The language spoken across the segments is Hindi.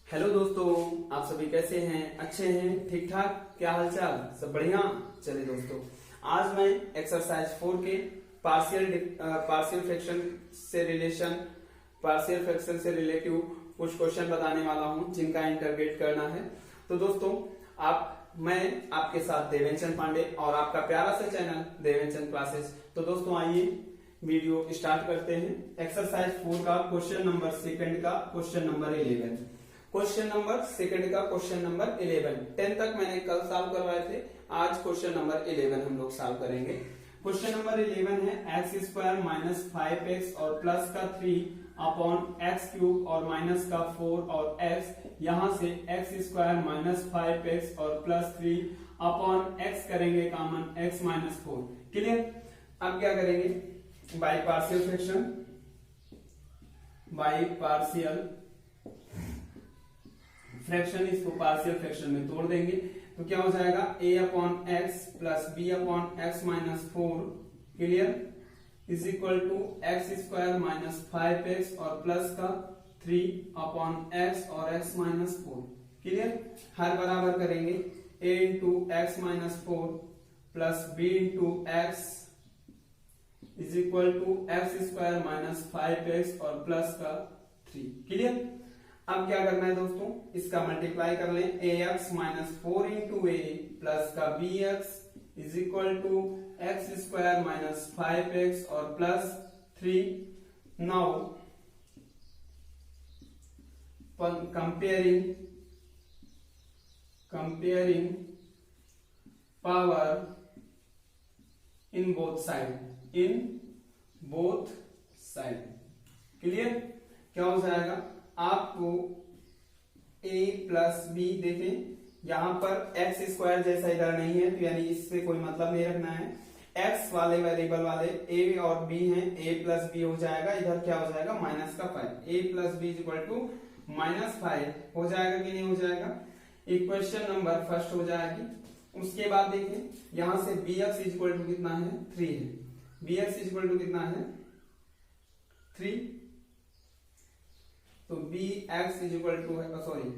हेलो दोस्तों, आप सभी कैसे हैं? अच्छे हैं? ठीक ठाक? क्या हालचाल? सब बढ़िया? चलिए दोस्तों, आज मैं एक्सरसाइज 4 के पार्शियल फ्रैक्शन से रिलेटिव कुछ क्वेश्चन बताने वाला हूं जिनका इंटरप्रेट करना है। तो दोस्तों, मैं आपके साथ देवेंचंद पांडे और आपका प्यारा सा चैनल देवेंचंद क्लासेस। तो दोस्तों, आइए वीडियो स्टार्ट करते हैं। एक्सरसाइज 4 का क्वेश्चन नंबर सेकंड का question number 11। Question number second का क्वेश्चन नंबर 11। 10 तक मैंने कल सॉल्व करवाए थे, आज क्वेश्चन नंबर 11 हम लोग सॉल्व करेंगे। क्वेश्चन नंबर 11 है एक्स स्क्वायर माइनस 5x और प्लस का 3 अपॉन एक्स क्यूब और माइनस का 4 और x। यहां से एक्स स्क्वायर माइनस 5x और प्लस 3 अपॉन x करेंगे कॉमन x माइनस 4। क्लियर? अब क्या करेंगे? बाई पार्शियल फ्रैक्शन इसको पार्शियल फ्रैक्शन में तोड़ देंगे तो क्या हो जाएगा? a upon x plus b upon x minus 4। Clear? Is equal to x square minus 5x और प्लस का 3 अपॉन x और x माइनस 4। क्लियर? हर बराबर करेंगे a into x minus 4 plus b into x is equal to x square minus 5x और प्लस का 3। क्लियर? अब क्या करना है दोस्तों? इसका मल्टीप्लाई कर लें। ax minus 4 into a plus का bx is equal to x square minus 5x और plus 3। Now comparing power in both side. Clear? क्या हो जाएगा? आपको a प्लस बी, देखें यहां पर एक्स स्क्वायर जैसा इधर नहीं है तो यानी इससे कोई मतलब नहीं रखना है। x वाले वेरिएबल वाले a और b हैं, a प्लस बी हो जाएगा। इधर क्या हो जाएगा? माइनस का 5। a plus b is equal to minus 5 हो जाएगा कि नहीं हो जाएगा? इक्वेशन नंबर फर्स्ट हो जाएगी। उसके बाद देखें यहां से bx इज इक्वल टू कितना है? 3 है। bx इज इक्वल टू कितना है? 3। तो bx इज इक्वल टू है, सॉरी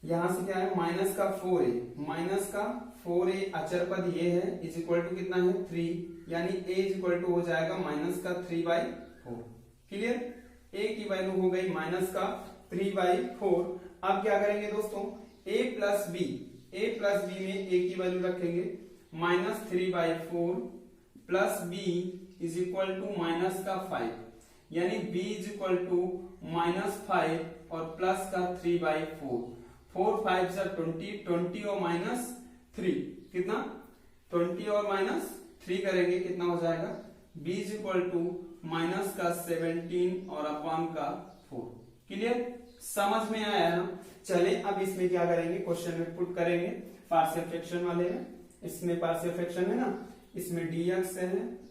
यहां से क्या है? माइनस का 4a, माइनस का 4a अचर पद ये है, इज इक्वल टू कितना है? 3। यानी a इज इक्वल टू हो जाएगा माइनस का 3/4। क्लियर? a की वैल्यू हो गई माइनस का 3/4। अब क्या करेंगे दोस्तों? a प्लस बी में a की वैल्यू रखेंगे minus 3/4 plus b is equal to minus का 5। यानी b is equal to minus 5 और प्लस का 3/4। 4 5 जा 20 और माइनस 3 कितना? 20 और माइनस 3 करेंगे कितना हो जाएगा? b is equal to minus का 17 और अपॉन का 4। क्लियर? समझ में आया ना? चले अब इसमें क्या करेंगे? क्वेश्चन में पुट करेंगे। पार्शियल फ्रैक्शन वाले हैं, इसमें पार्शियल फ्रैक्शन है ना, इसमें dx है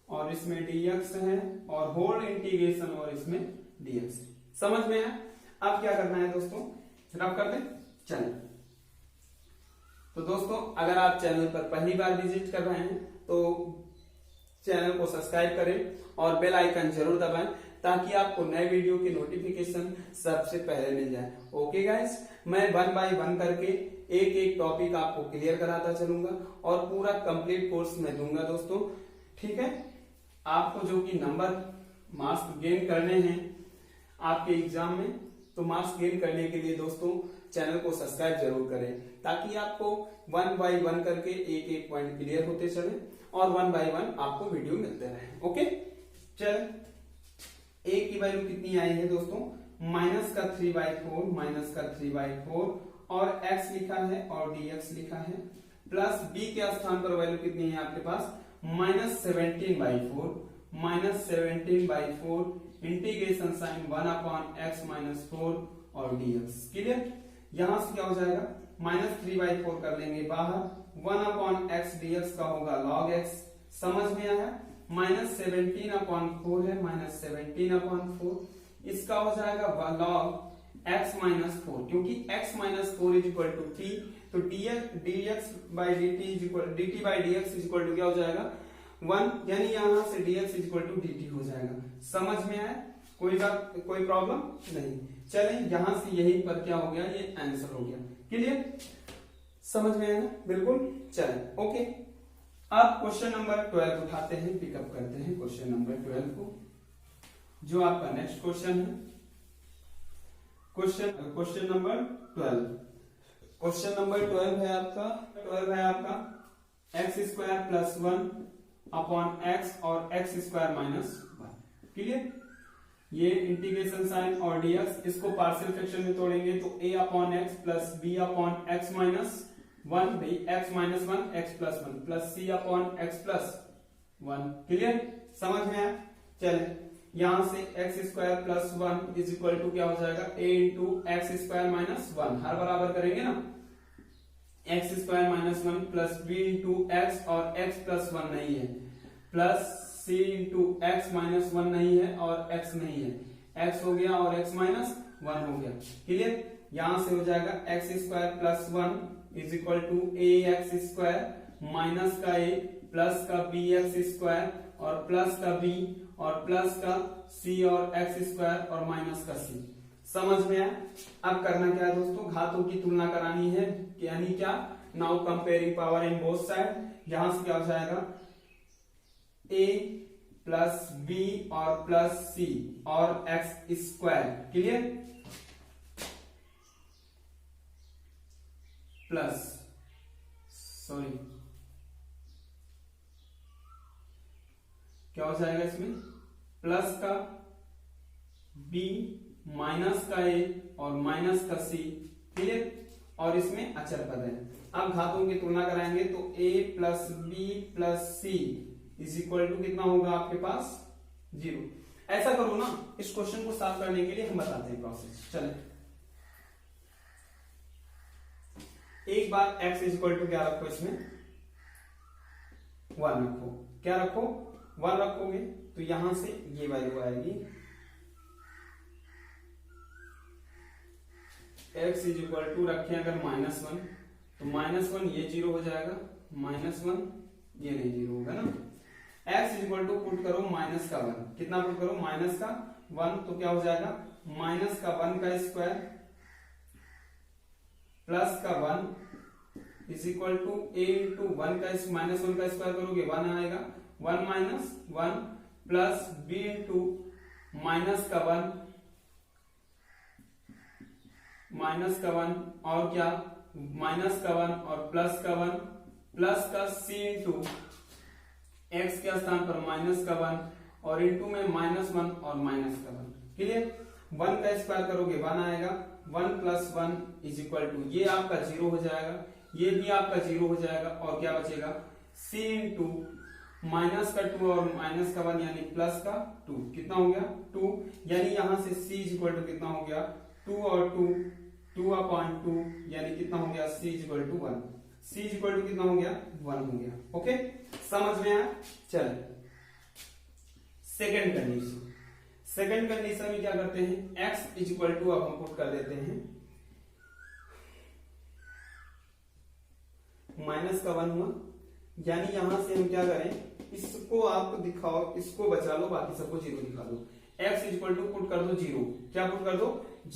और इसमें dx है और होल इंटीग्रेशन और इसमें dx। समझ में आया? अब क्या करना है दोस्तों? रब कर दें। चलें। तो दोस्तों, अगर आप चैनल पर पहली बार विजिट कर रहे हैं तो चैनल को सब्सक्राइब करें और बेल आइकन जरूर दबाएं ताकि आपको नए वीडियो की नोटिफिकेशन सबसे पहले मिल जाए। ओके गाइस, मैं 1 बाय 1 करके एक एक टॉपिक आपको क्लियर कराता चलूंगा और पूरा कंप्लीट कोर्स मैं दूंगा दोस्तों। ठीक है? आपको जो कि नंबर मार्क्स गेन करने हैं आपके एग्जाम में, तो मार्क्स गेन करने के लिए दोस्तों चैनल को सब्सक्राइब जरूर करें ताकि आपको 1 बाय 1 करके एक एक पॉइंट क्लियर होते चले और 1 बाय 1 आपको वीडियो मिलते रहे। ओके? चल, a की वैल्यू कितनी आई है दोस्तों? माइनस का 3/4 और x लिखा है और dx लिखा है, प्लस b के स्थान पर वैल्यू कितनी है आपके पास? Minus 17/4 integration sine 1 upon x minus 4 और dx। क्लियर? यहां से क्या हो जाएगा? माइनस 3/4 कर लेंगे बाहर, 1 अपॉन x dx का होगा log x। समझ में आया? माइनस 17/4 है, माइनस 17/4 इसका हो जाएगा log x माइनस 4, क्योंकि x minus 4 is equal to t, तो dx by dt by dx is equal to क्या हो जाएगा? 1, यानी यहां से dx is equal to dt हो जाएगा। समझ में आया? कोई प्रॉब्लम नहीं। चलें यहां से यहीं पर क्या हो गया, ये आंसर हो गया। क्लियर, समझ में आया ना? बिल्कुल। चलें ओके, अब क्वेश्चन नंबर 12 उठाते हैं, पिकअप करते हैं क्वेश्चन नंबर 12 को, जो आपका नेक्स्ट क्वेश्चन है। क्वेश्चन नंबर 12, क्वेश्चन नंबर 12 है आपका x square plus 1 upon x और एक्स स्क्वायर माइनस 1। क्लियर, ये इंटीग्रेशन साइन और डीएक्स, इसको पार्शियल फ्रैक्शन में तोड़ेंगे तो a upon x plus b upon x minus 1, भाई x minus 1 x plus 1 plus c upon x plus 1। Clear, समझ में आया? चले यहां से x square plus 1 is equal to क्या हो जाएगा, a into x square minus 1, हर बराबर करेंगे ना, x square minus 1 plus b into x और x प्लस 1 नहीं है, plus c into x minus 1 नहीं है और x नहीं है, x हो गया और x माइनस 1 हो गया। क्लियर, यहां से हो जाएगा x square plus 1 is equal to a x square minus का a प्लस का बी एक्स स्क्वायर और प्लस का b और प्लस का c और एक्स स्क्वायर और माइनस का c। समझ में आया? अब करना क्या है दोस्तों, घातों की तुलना करानी है, यानी क्या, now comparing power in both side. यहां से क्या हो जाएगा, a प्लस b और प्लस c और x square. Clear, plus sorry क्या हो जाएगा इसमें, प्लस का b माइनस का a और माइनस का c। क्लियर, और इसमें अचर पद है। अब घातों की तुलना कराएंगे तो a plus b plus c is equal to कितना होगा आपके पास, 0। ऐसा करो ना, इस क्वेश्चन को सॉल्व करने के लिए हम बताते हैं प्रोसेस। चले एक बार x इज इक्वल टू क्या रखो, इसमें 1 रखो। क्या रखो, 1 रखोगे तो यहां से ये वैल्यू आएगी, x इज इक्वल टू रखें अगर -1 तो -1 ये 0 हो जाएगा, -1 ये नहीं 0 होगा ना। x is equal to put करो माइनस का 1, कितना पुट करो, माइनस का 1, तो क्या हो जाएगा, माइनस का 1 का स्क्वायर प्लस का 1 is equal to a into 1 का माइनस 1 का स्क्वायर करोगे 1 आएगा, 1 minus 1 plus b into minus का 1 और क्या, माइनस का 1 और प्लस का 1 प्लस का c इंटू x के स्थान पर माइनस का 1 और इंटू में -1 और माइनस का 1। क्लियर, 1 का स्क्वायर करोगे 1 आएगा, 1 प्लस 1 इज इक्वल टू ये आपका 0 हो जाएगा, ये भी आपका 0 हो जाएगा, और क्या बचेगा, c इंटू माइनस का 2 और माइनस का 1 यानी प्लस का 2, कितना हो गया 2, यानी यहां से c इज इक्वल टू कितना हो गया, 2 और 2 अपॉन 2 यानी कितना हो गया, c is equal to 1, c is equal to कितना हो गया, 1 हो गया। ओके, समझ में आया? चलिए सेकंड कंडीशन में क्या करते हैं, x इज इक्वल टू अब हम पुट कर देते हैं माइनस का 1 हुआ, यानी यहां से हम क्या करें, इसको आप दिखाओ, इसको बचा लो, बाकी सबको 0 दिखा दो। x is equal to put कर दो 0, क्या पुट कर दो,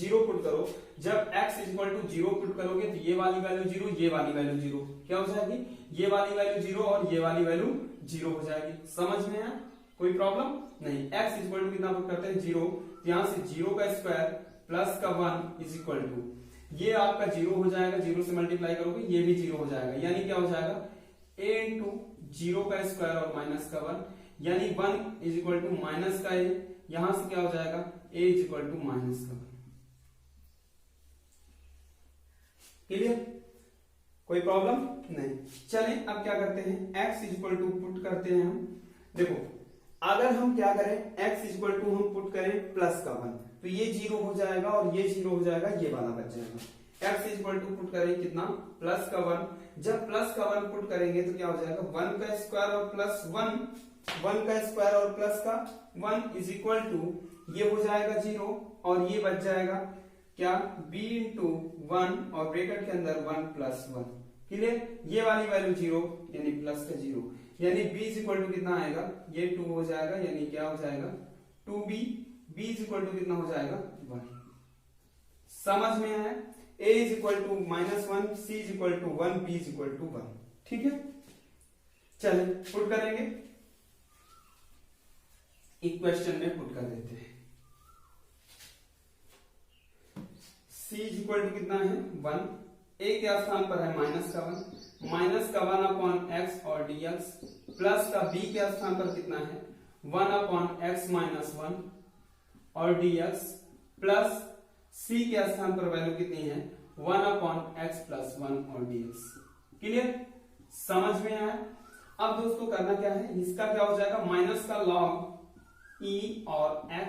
0 पुट करो। जब x is equal to 0 put करोगे तो ये वाली वैल्यू 0, ये वाली वैल्यू 0, क्या हो जाएगी, ये वाली वैल्यू 0 और ये वाली वैल्यू 0 हो जाएगी। समझ में आया? कोई प्रॉब्लम नहीं। x इज इक्वल टू कितना पुट करते हैं, 0, यहां से 0 का स्क्वायर प्लस का 1 इज इक्वल टू ये आपका 0 हो जाएगा, 0 से मल्टीप्लाई करोगे ये भी 0 हो जाएगा, यानी क्या हो जाएगा, a इंटू 0 का स्क्वायर और माइनस का 1 यानी 1 इज इक्वल टू माइनस का a, यहां से क्या हो जाएगा, a is equal to minus का 1। क्लियर, कोई प्रॉब्लम नहीं। चलें अब क्या करते हैं, x is equal to put करते हैं हम। देखो अगर हम क्या करें, x इज इक्वल टू हम पुट करें प्लस का 1 तो ये 0 हो जाएगा और ये 0 हो जाएगा, ये वाला बच जाएगा। x is equal to put करें कितना, प्लस का 1, जब प्लस का 1 पुट करेंगे तो क्या हो जाएगा, 1 का स्क्वायर और प्लस 1 का स्क्वायर और प्लस का 1 इज इक्वल टू ये हो जाएगा 0 और ये बच जाएगा क्या, b इंटू 1 और ब्रैकेट के अंदर 1 प्लस 1। क्लियर, ये वाली वैल्यू 0 यानी प्लस का 0, यानी b इज इक्वल टू कितना आएगा, ये 2 हो जाएगा, यानी क्या हो जाएगा 2b b is equal to कितना हो जाएगा 1। समझ में आया? a is equal to -1, c is equal to 1, b is equal to 1। ठीक है, चलिए पुट करेंगे, इक्वेशन में पुट कर देते हैं। c इज इक्वल टू कितना है 1, a के स्थान पर है -1 अपॉन x और dx, प्लस का b के स्थान पर कितना है 1 अपॉन x माइनस 1 और dx, प्लस c के स्थान पर वैल्यू कितनी है 1 अपॉन x प्लस 1 और dx। क्लियर? समझ में आया? अब दोस्तों करना क्या है, इसका क्या हो जाएगा माइनस का log e और x,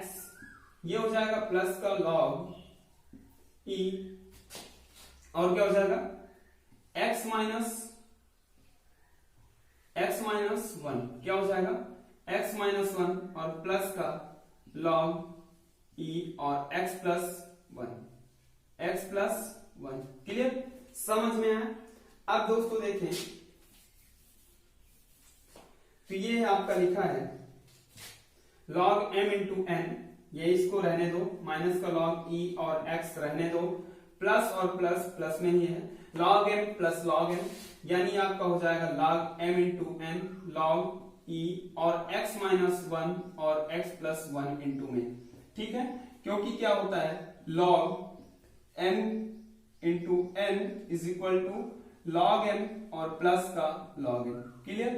ये हो जाएगा प्लस का log e और क्या हो जाएगा x माइनस 1, क्या हो जाएगा x माइनस 1 और प्लस का log e और x प्लस 1। क्लियर? समझ में आया? अब दोस्तों देखें, तो ये आपका लिखा है log m इंटू n, ये इसको रहने दो, माइनस का log e और x रहने दो, प्लस और प्लस प्लस में ही है, log m plus log n, यानी आपका हो जाएगा log m into n log e और x माइनस 1 और x प्लस 1 इंटू में। ठीक है, क्योंकि क्या होता है log m into n is equal to log m और प्लस का log n। क्लियर?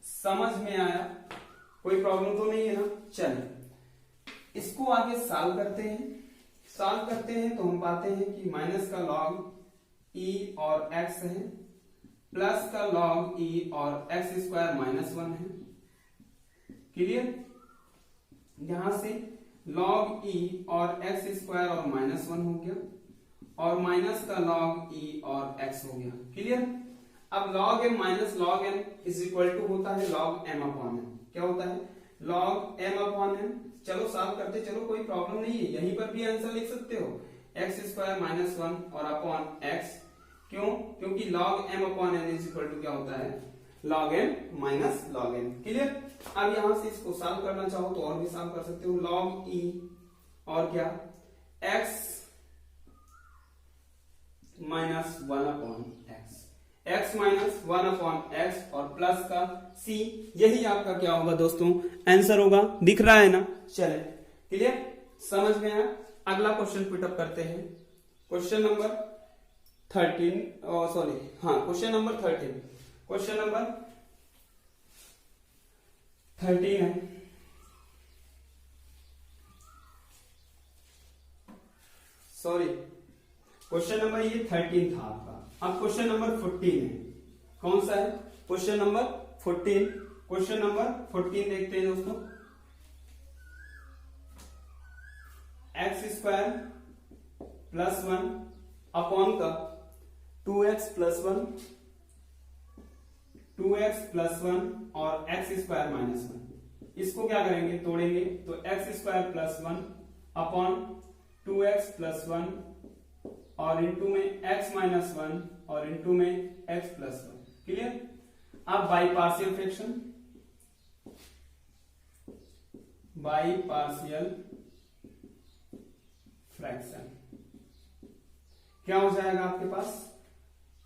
समझ में आया? कोई प्रॉब्लम तो नहीं है ना? चलिए इसको आगे सॉल्व करते हैं तो हम पाते हैं कि माइनस का log e और x है, प्लस का log e और x स्क्वायर माइनस 1 है। क्लियर? यहां से log e और x स्क्वायर और माइनस 1 हो गया, और माइनस का log e और x हो गया। क्लियर? अब log m minus log n is equal to होता है log m अपॉन n। क्या होता है log m अपॉन n। चलो सॉल्व करते चलो, कोई प्रॉब्लम नहीं है, यहीं पर भी आंसर लिख सकते हो, x स्क्वायर माइनस 1 और अपॉन x। क्यों? क्योंकि log m upon n is equal to क्या होता है log m minus log n। Clear? अब यहां से इसको सॉल्व करना चाहो तो और भी सॉल्व कर सकते हो, log e और क्या x minus 1 upon x minus 1 upon x और प्लस का c, यही आपका क्या होगा दोस्तों आंसर होगा। दिख रहा है ना? चले, क्लियर? समझ में आया? अगला क्वेश्चन पुटअप करते हैं, क्वेश्चन नंबर 13 है। सॉरी, क्वेश्चन नंबर ये 13 था आपका। अब क्वेश्चन नंबर 14 है। कौन सा है? Question number 14। क्वेश्चन नंबर 14 देखते हैं दोस्तों। x स्क्वायर प्लस 1 अपॉन का 2x प्लस 1 और x स्क्वायर माइनस 1, इसको क्या करेंगे तोड़ेंगे, तो x square plus 1 upon 2x plus 1 और इंटू में x माइनस 1 और इंटू में x प्लस 1। क्लियर? अब बाई पार्शियल फ्रैक्शन क्या हो जाएगा आपके पास,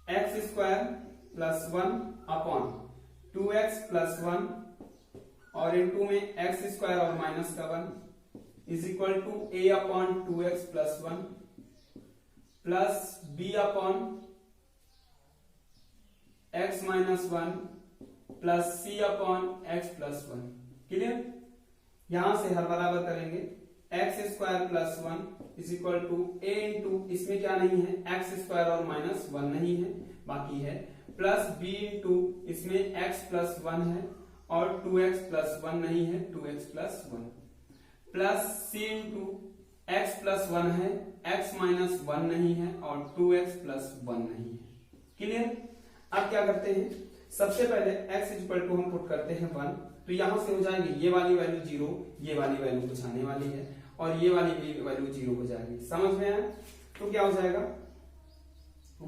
x square plus 1 upon 2x plus 1 और इंटू में x स्क्वायर और माइनस का 1 is equal to a upon 2x plus 1 plus b upon x minus 1 plus c upon x plus 1। Clear? यहां से हर बराबर करेंगे, x square plus 1 is equal to a into, इसमें क्या नहीं है x स्क्वायर और माइनस 1 नहीं है, बाकी है प्लस b इंटू, इसमें x प्लस 1 है और 2x प्लस 1 नहीं है, 2x plus 1 plus c into x plus 1 है, x माइनस 1 नहीं है और 2x प्लस 1 नहीं है। क्लियर? अब क्या करते हैं, सबसे पहले x इक्वल टू हम पुट करते हैं 1, तो यहां से हो जाएगी ये वाली वैल्यू 0, ये वाली वैल्यू कुछ आने वाली है और ये वाली भी वैल्यू 0 हो जाएगी। समझ में आया? तो क्या हो जाएगा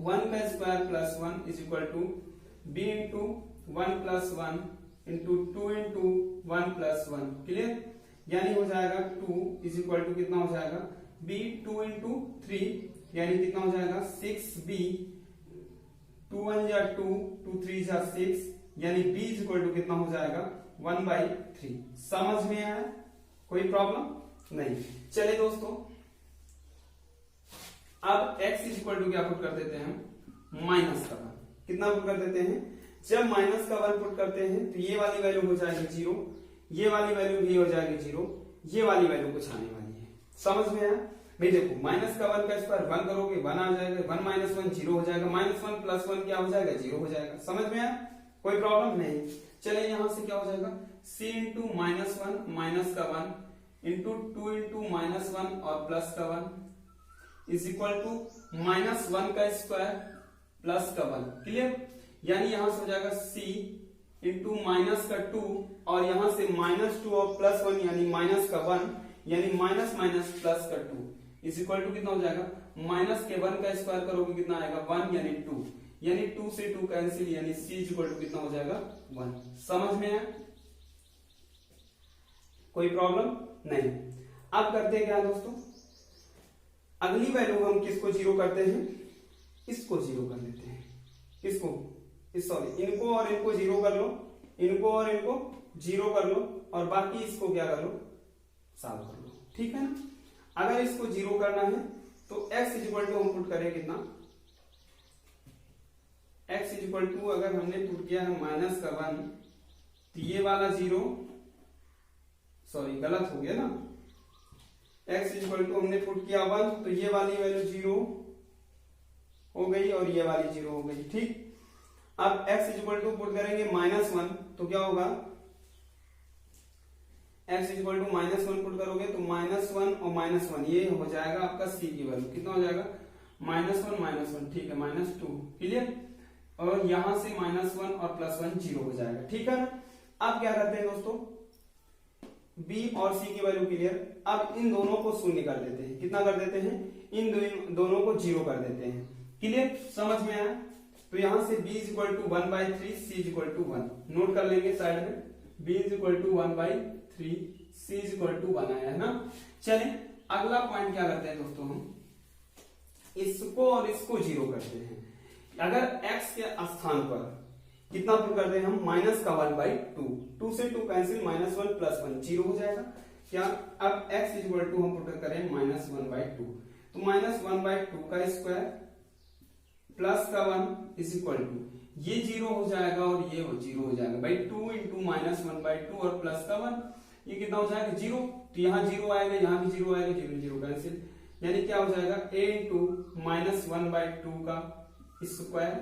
1 का square plus 1 is equal to b into 1 plus 1 into 2 into 1 plus 1। Clear? यानी हो जाएगा 2 इज इक्वल टू कितना हो जाएगा b 2 इंटू 3 यानी कितना हो जाएगा 6b 2 1 जा 2 2 3 जा 6 यानी b इज इक्वल टू कितना हो जाएगा 1/3। समझ में आया? कोई प्रॉब्लम नहीं। चलिए दोस्तों अब x इज इक्वल टू क्या पुट कर देते हैं हम माइनस का 1। कितना पुट कर देते हैं? जब माइनस का 1 पुट करते हैं तो ये वाली वैल्यू हो जाएगी 0, ये वाली वैल्यू भी हो जाएगी 0, ये वाली वैल्यू कुछ आने वाली है। समझ में आया? भाई देखो माइनस का 1 का स्क्वायर 1 करोगे 1 आ जाएगा, 1 माइनस 1 0 हो जाएगा, माइनस 1 प्लस 1 क्या हो जाएगा 0 हो जाएगा। समझ में आया? कोई प्रॉब्लम नहीं। चलिए यहां से क्या हो जाएगा c इंटू माइनस 1 माइनस का 1 इंटू 2 इंटू माइनस 1 और प्लस का 1 इज इक्वल टू माइनस 1 का स्क्वायर प्लस का 1। क्लियर? यानी यहां से हो जाएगा c इंटू माइनस का 2 और यहां से माइनस 2 और प्लस 1 यानी माइनस का 1 यानी माइनस माइनस प्लस का 2 इज इक्वल टू कितना हो जाएगा माइनस के 1 का स्क्वायर करोगे कितना आएगा 1 यानी 2 यानी 2 से 2 कैंसिल यानी c इज इक्वल टू कितना हो जाएगा 1। समझ में आया? कोई प्रॉब्लम नहीं। अब करते हैं क्या दोस्तों, अगली वैल्यू हम किसको जीरो करते हैं? इसको जीरो कर लेते हैं। किसको? सॉरी इनको और इनको जीरो कर लो, इनको और इनको जीरो कर लो और बाकी इसको क्या कर लो सॉल्व कर लो। ठीक है ना? अगर इसको जीरो करना है तो x इज इक्वल टू हम पुट करें कितना x इज इक्वल टू अगर हमने पुट किया है माइनस का 1 तो ये वाला जीरो, सॉरी गलत हो गया ना, x इज इक्वल टू हमने पुट किया 1 तो ये वाली वैल्यू 0 हो गई और ये वाली 0 हो गई। ठीक, अब x is equal to put करेंगे माइनस 1 तो क्या होगा x is equal to minus 1 put करोगे तो माइनस 1 और माइनस 1 ये हो जाएगा आपका c की वैल्यू कितना हो जाएगा माइनस 1 ठीक है माइनस 2। क्लियर? और यहां से माइनस 1 और प्लस 1 0 हो जाएगा। ठीक है ना? अब क्या करते हैं दोस्तों b और c की वैल्यू क्लियर। अब इन दोनों को शून्य कर देते हैं। कितना कर देते हैं? इन दोनों को 0 कर देते हैं। क्लियर? समझ में आया? तो यहां से b is equal to 1/3 c is equal to 1 note कर लेंगे साइड में। b is equal to 1/3 c is equal to 1 आया है ना। चलिए अगला पॉइंट क्या करते हैं दोस्तों, हम इसको और इसको 0 करते हैं। अगर x के स्थान पर कितना पुट करते हैं हम माइनस का 1/2 2 से 2 कैंसिल माइनस 1 प्लस 1 0 हो जाएगा। क्या अब x इज इक्वल टू हम पुट करें माइनस 1/2 तो माइनस 1/2 का स्क्वायर प्लस का 1 इज इक्वल टू ये 0 हो जाएगा और ये 0 हो जाएगा भाई 2 इंटू माइनस 1/2 और प्लस का 1 ये कितना हो जाएगा 0। तो यहाँ 0 आएगा, यहाँ भी 0 आएगा, 0 0 कैंसिल यानी क्या हो जाएगा a इंटू माइनस 1/2 का स्क्वायर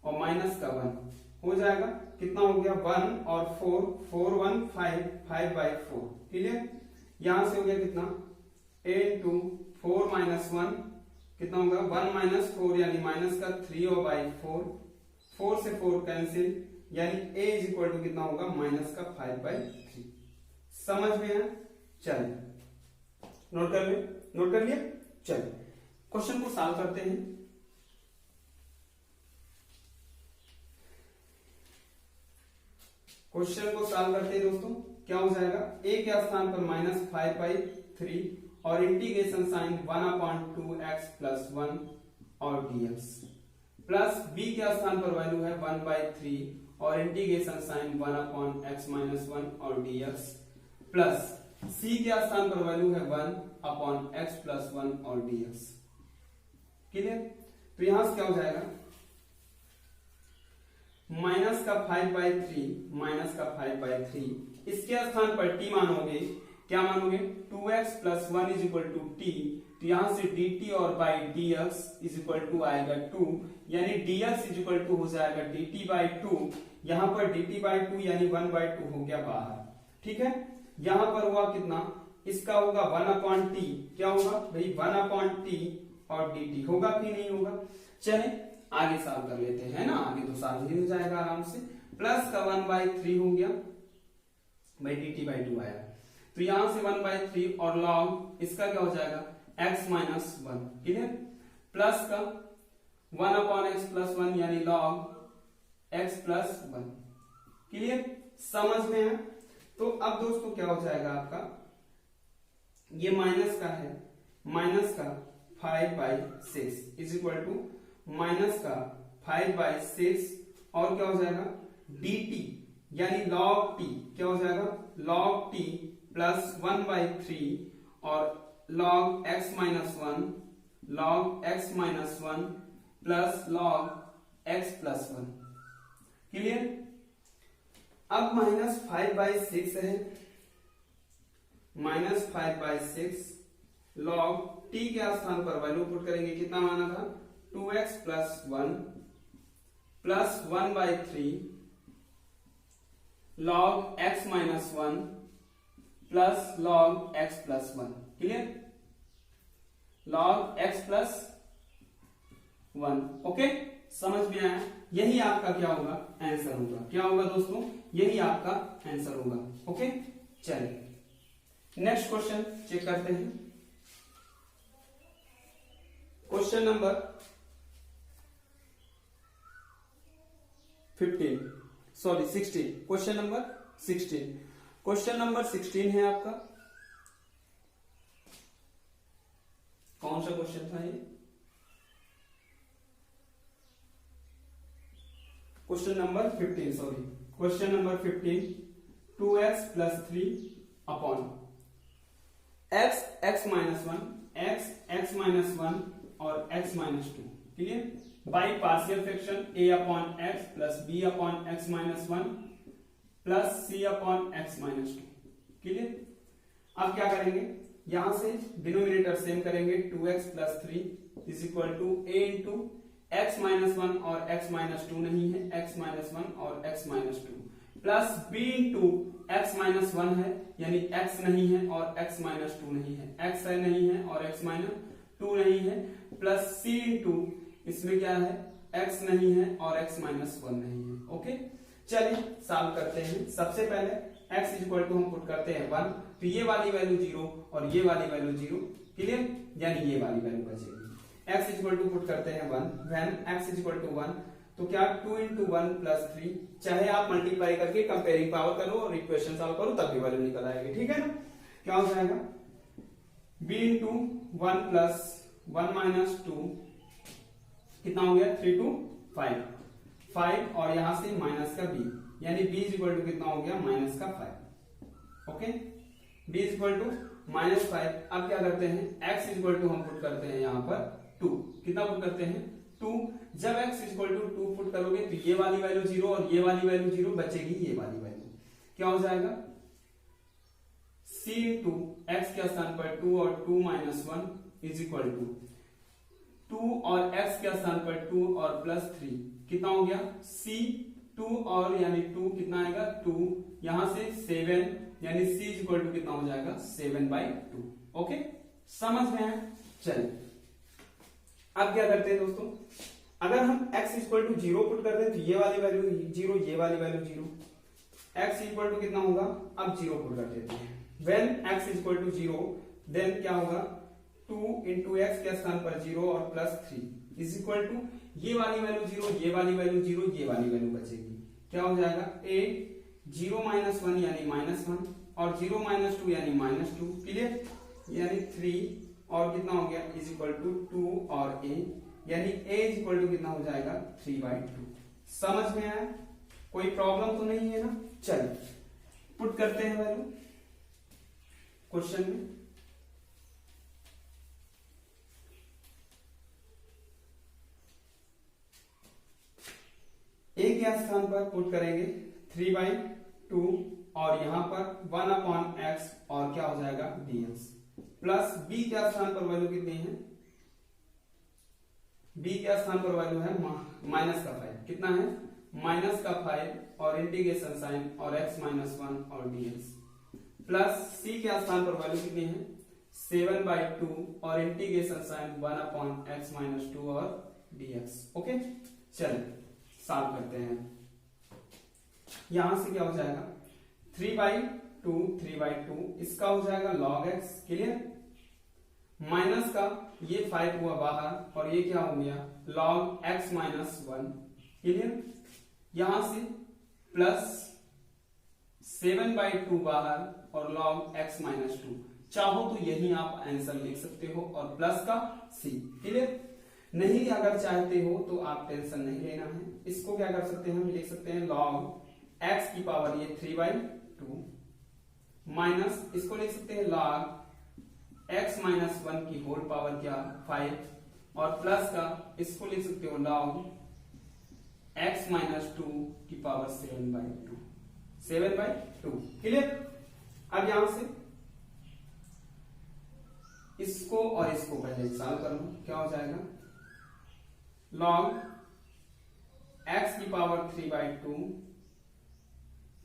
और माइनस का 1 हो जाएगा कितना हो गया 1 और 4 4 1 5 5/4। क्लियर? यहां से हो गया कितना a इंटू 4 माइनस 1 कितना होगा 1 माइनस 4 यानी माइनस का 3/4 4 से 4 कैंसिल यानी a इज इक्वल टू कितना होगा माइनस का 5/3। समझ में है? चलिए नोट कर लिया। चलिए क्वेश्चन को सॉल्व करते हैं। क्वेश्चन को सॉल्व करते हैं दोस्तों। क्या हो जाएगा a के स्थान पर माइनस 5/3 और इंटीग्रेशन साइन 1/2x प्लस 1 और dx प्लस b के स्थान पर वैल्यू है 1/3 और इंटीग्रेशन साइन 1/x माइनस 1 और dx प्लस c के स्थान पर वैल्यू है 1/x प्लस 1 और dx। क्लियर? तो यहां से क्या हो जाएगा माइनस का 5/3 इसके स्थान पर t मानोगे। क्या मानोगे 2x plus 1 is equal to t तो यहां से dt और by dx is equal to आएगा 2 यानी dx इज इक्वल टू हो जाएगा dt/2। यहां पर dt/2 यानी 1/2 हो गया बाहर। ठीक है? यहां पर हुआ कितना इसका होगा 1/t। क्या होगा भाई 1/t और dt होगा कि नहीं होगा। चले आगे सॉल्व कर लेते हैं ना, आगे तो सॉल्व ही हो जाएगा आराम से। प्लस का 1/3 हो गया भाई dt/2 आया तो यहां से 1/3 और log इसका क्या हो जाएगा x माइनस 1। क्लियर? प्लस का 1/x प्लस 1 यानी log x प्लस 1। क्लियर? समझ में है? तो अब दोस्तों क्या हो जाएगा आपका, ये माइनस का है, माइनस का 5/6 इज इक्वल टू माइनस का 5/6 और क्या हो जाएगा dt यानी log t, क्या हो जाएगा log t प्लस 1/3 और log x minus 1 log x minus 1 plus log x plus 1। Clear. अब -5/6 है, -5/6 log t के स्थान पर वैल्यू पुट करेंगे, कितना माना था 2x plus 1 plus 1/3 log x minus 1 plus log x plus 1। Clear. log x plus 1। Okay, समझ में आया। यही आपका क्या होगा आंसर होगा, क्या होगा दोस्तों, यही आपका आंसर होगा। ओके, चलिए नेक्स्ट क्वेश्चन चेक करते हैं। Question number 16। Question number 16। Question number 16 है आपका, कौन सा क्वेश्चन था ये, question number 15, sorry question number 15। 2x plus 3 upon x minus 1, x minus 1 और x minus 2। Clear. By partial fraction a upon x plus b upon x minus 1 plus c upon x minus 2। Clear. अब क्या करेंगे, यहां से डिनोमिनेटर सेम करेंगे, 2x plus 3 is equal to a into x minus 1 और x माइनस 2 नहीं है, x माइनस 1 और x minus 2 plus b into x minus 1 है यानी x नहीं है और x माइनस 2 नहीं है, x है नहीं है और x माइनस 2 नहीं है, प्लस c इंटू इसमें क्या है x नहीं है और x माइनस 1 नहीं है। ओके, चलिए सॉल्व करते हैं। सबसे पहले x इज इक्वल टू हम पुट करते हैं 1, तो ये वाली वैल्यू 0 और ये वाली वैल्यू 0। क्लियर, यानी ये वाली वैल्यू बचेगी। x is equal to put करते हैं 1, when x is equal to 1 तो क्या 2 इंटू 1 प्लस 3, चाहे आप मल्टीप्लाई करके कंपेयरिंग पावर करो और इक्वेशन सॉल्व करो तब भी वैल्यू निकल आएगी। ठीक है ना। क्या हो जाएगा b इंटू 1 प्लस 1 माइनस 2, कितना हो गया 3 to 5 और यहां से माइनस का b यानी b इज इक्वल टू कितना हो गया माइनस का 5। Okay, b is equal to -5। अब क्या करते हैं, x इज इक्वल टू हम पुट करते हैं यहां पर 2, कितना पुट करते हैं 2। जब x is equal to 2 put करोगे तो ये वाली वैल्यू 0 और ये वाली वैल्यू 0, बचेगी ये वाली वैल्यू। क्या हो जाएगा c इंटू x के स्थान पर 2 और 2 माइनस 1 इज इक्वल टू 2 और x के स्थान पर 2 और प्लस 3, कितना हो गया c 2 और यानी 2 कितना आएगा 2, यहां से 7 यानी c इज इक्वल टू कितना हो जाएगा 7/2। ओके, समझ में आया। चलिए अब क्या करते हैं दोस्तों, अगर हम x इक्वल टू 0 पुट करते हैं तो ये वाली वैल्यू 0, ये वाली वैल्यू 0, x इक्वल टू कितना होगा, अब 0 पुट कर देते हैं। When x equal to 0 then क्या होगा 2 इंटू x के स्थान पर 0 और प्लस 3 इज इक्वल टू ये वाली वैल्यू 0, ये वाली वैल्यू 0, ये वाली वैल्यू बचेगी। क्या हो जाएगा a 0 माइनस 1 यानी -1 और 0 माइनस 2 यानी -2। क्लियर, यानी 3 और कितना हो गया इज इक्वल टू 2 और a यानी a इज इक्वल टू कितना हो जाएगा 3/2। समझ में आया, कोई प्रॉब्लम तो नहीं है ना। चलिए पुट करते हैं वैल्यू क्वेश्चन में। a के स्थान पर पुट करेंगे 3/2 और यहां पर 1/x और क्या हो जाएगा dx, प्लस b के स्थान पर वैल्यू कितनी है, b के स्थान पर वैल्यू है -5, कितना है -5 और इंटीग्रेशन साइन और x -1 और dx, प्लस c के स्थान पर वैल्यू कितनी है 7/2 और इंटीग्रेशन साइन 1/x -2 और dx। ओके, चलिए सॉल्व करते हैं। यहां से क्या हो जाएगा 3/2 इसका हो जाएगा log x। क्लियर, माइनस का ये 5 हुआ बाहर और ये क्या हो गया log x -1। क्लियर, यहां से प्लस 7/2 बाहर और log x माइनस 2। चाहो तो यही आप आंसर लिख सकते हो और प्लस का c। क्लियर? नहीं अगर चाहते हो तो आप टेंशन नहीं लेना है। इसको क्या कर सकते हैं, हम लिख सकते हैं log x की पावर ये 3/2 माइनस इसको लिख सकते हैं log x माइनस 1 की होल पावर क्या 5 और प्लस का इसको लिख सकते हो log x माइनस 2 की पावर 7/2। क्लियर? अब यहां से इसको और इसको पहले सॉल्व कर लो। क्या हो जाएगा, log x की पावर 3/2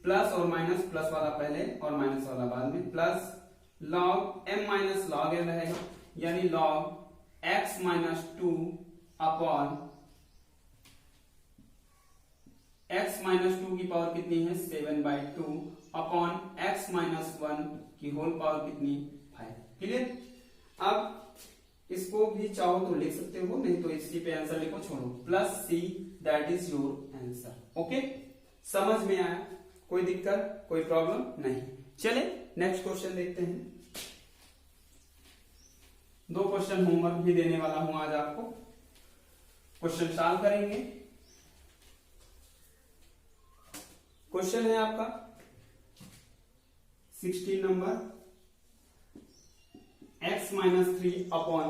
प्लस और माइनस, प्लस वाला पहले और माइनस वाला बाद में, plus log m minus log n रहेगा, यानी log x minus 2 upon x minus 2 की पावर कितनी है 7/2 अपॉन x माइनस 1 की होल पावर कितनी 5। क्लियर? अब इसको भी चाहो तो लिख सकते हो, नहीं तो इसी पे आंसर लिखो, छोड़ो, plus c that is your answer. Okay, समझ में आया? कोई दिक्कत, कोई प्रॉब्लम नहीं। चले नेक्स्ट क्वेश्चन देखते हैं। 2 क्वेश्चन होमवर्क भी देने वाला हूं आज आपको। क्वेश्चन सॉल्व करेंगे। क्वेश्चन है आपका 16 number, x minus 3 upon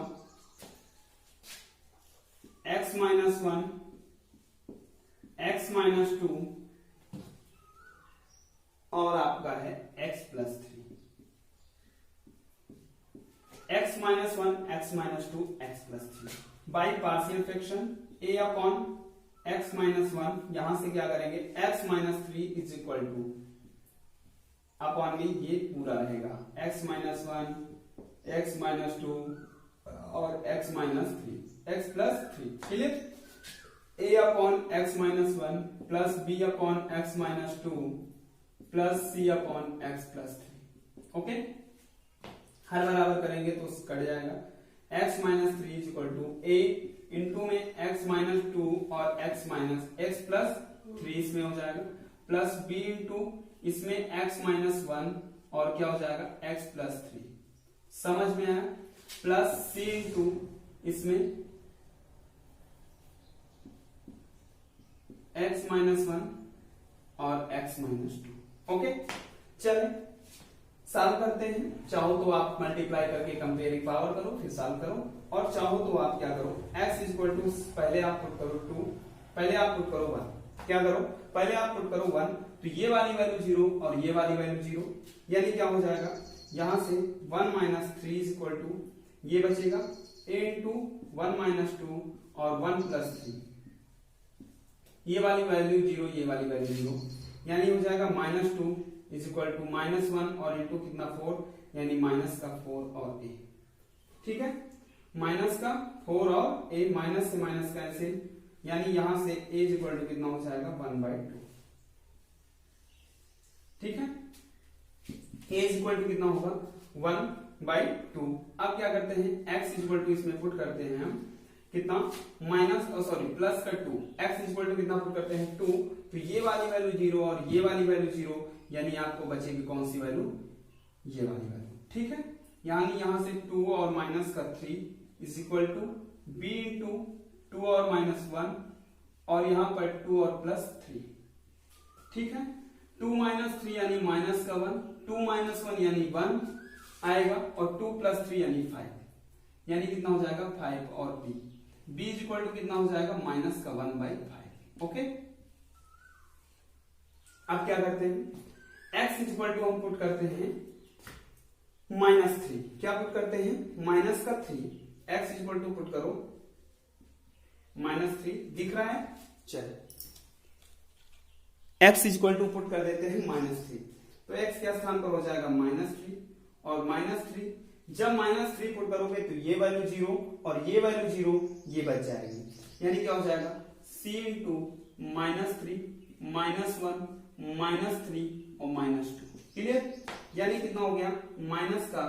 x minus 1 x minus 2 और आपका है x plus 3। x minus 1 x minus 2 x plus 3 by partial fraction a upon x minus 1, यहां से क्या करेंगे x minus 3 is equal two upon में ये पूरा रहेगा x माइनस 1 x माइनस 2 और x minus 3 x plus 3। Clear? a upon x minus 1 plus b upon x minus 2 plus c upon x plus 3। Okay, हर बराबर करेंगे तो कट जाएगा। x minus 3 is equal to a into में x माइनस 2 और x माइनस x प्लस 3 इसमें हो जाएगा, प्लस b इंटू इसमें x माइनस 1 और क्या हो जाएगा x प्लस 3। समझ में आया? प्लस c इंटू इसमें x माइनस 1 और x माइनस 2। ओके, चले सॉल्व करते हैं। चाहो तो आप मल्टीप्लाई करके कंपेयरिंग पावर करो, फिर सॉल्व करो, और चाहो तो आप क्या करो x इक्वल टू पहले आप पुट करो 2, पहले आप पुट करो 1। क्या करो, पहले आप पुट करो 1, तो ये वाली वैल्यू 0 और ये वाली वैल्यू 0, यानी क्या हो जाएगा यहां से 1 माइनस 3 इज इक्वल टू ये बचेगा a इंटू 1 माइनस 2 और 1 प्लस 3, ये वाली वैल्यू 0 ये वाली वैल्यू 0, यानी हो जाएगा minus 2 is equal to minus 1 और इंटू कितना 4, यानी माइनस का 4 और a। ठीक है, माइनस का 4 और a, माइनस से माइनस कैंसिल, यानी यहां से a इज इक्वल टू कितना हो जाएगा 1/2। ठीक है, a इज इक्वल टू कितना होगा 1/2। अब क्या करते हैं x इज इक्वल टू इसमें पुट करते हैं हम कितना माइनस सॉरी प्लस का 2, x इज इक्वल टू कितना पुट करते हैं 2, तो ये वाली वैल्यू 0 और ये वाली वैल्यू 0, यानी आपको बचेगी कौन सी वैल्यू, ये वाली वैल्यू। ठीक है, यानी यहां से 2 और माइनस का 3 is equal to b into 2 और माइनस 1 और यहां पर 2 और प्लस 3। ठीक है, 2 माइनस 3 यानी माइनस का 1, 2 माइनस 1 यानी 1 आएगा और 2 प्लस 3 यानी 5, यानी कितना हो जाएगा 5 और b इज इक्वल टू कितना हो जाएगा माइनस का 1/5। ओके, अब क्या करते हैं x इज इक्वल टू हम पुट करते हैं माइनस 3, क्या पुट करते हैं माइनस का 3, x is equal to put करो माइनस 3, दिख रहा है? चल x is equal to put कर देते हैं माइनस 3, तो x के स्थान पर हो जाएगा माइनस 3 और माइनस 3, जब माइनस 3 पुट करोगे तो ये वैल्यू 0 और ये वैल्यू 0, ये बच जाएगी, यानी क्या हो जाएगा c into minus 3 minus 1 minus 3 और माइनस 2। क्लियर? यानी कितना हो गया माइनस का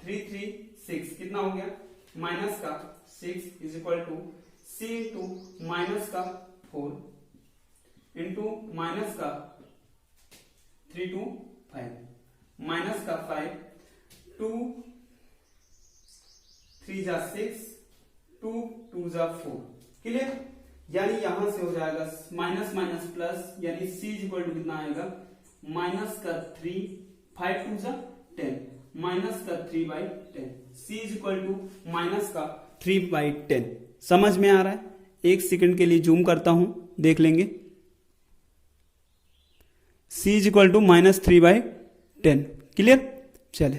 3 3 6, कितना हो गया माइनस का 6 is equal to c into minus का 4 इंटू माइनस का 3 2 5 माइनस का 5 2 3 जा 6 2 2 जा 4 क्लियर। यानी यहां से हो जाएगा माइनस माइनस प्लस, यानी c इक्वल टू कितना आएगा माइनस का 3 5 2 जा 10 माइनस का 3/10 c इक्वल टू माइनस का 3/10। समझ में आ रहा है? एक सेकंड के लिए जूम करता हूं, देख लेंगे। c equal to minus 3/10 clear. चले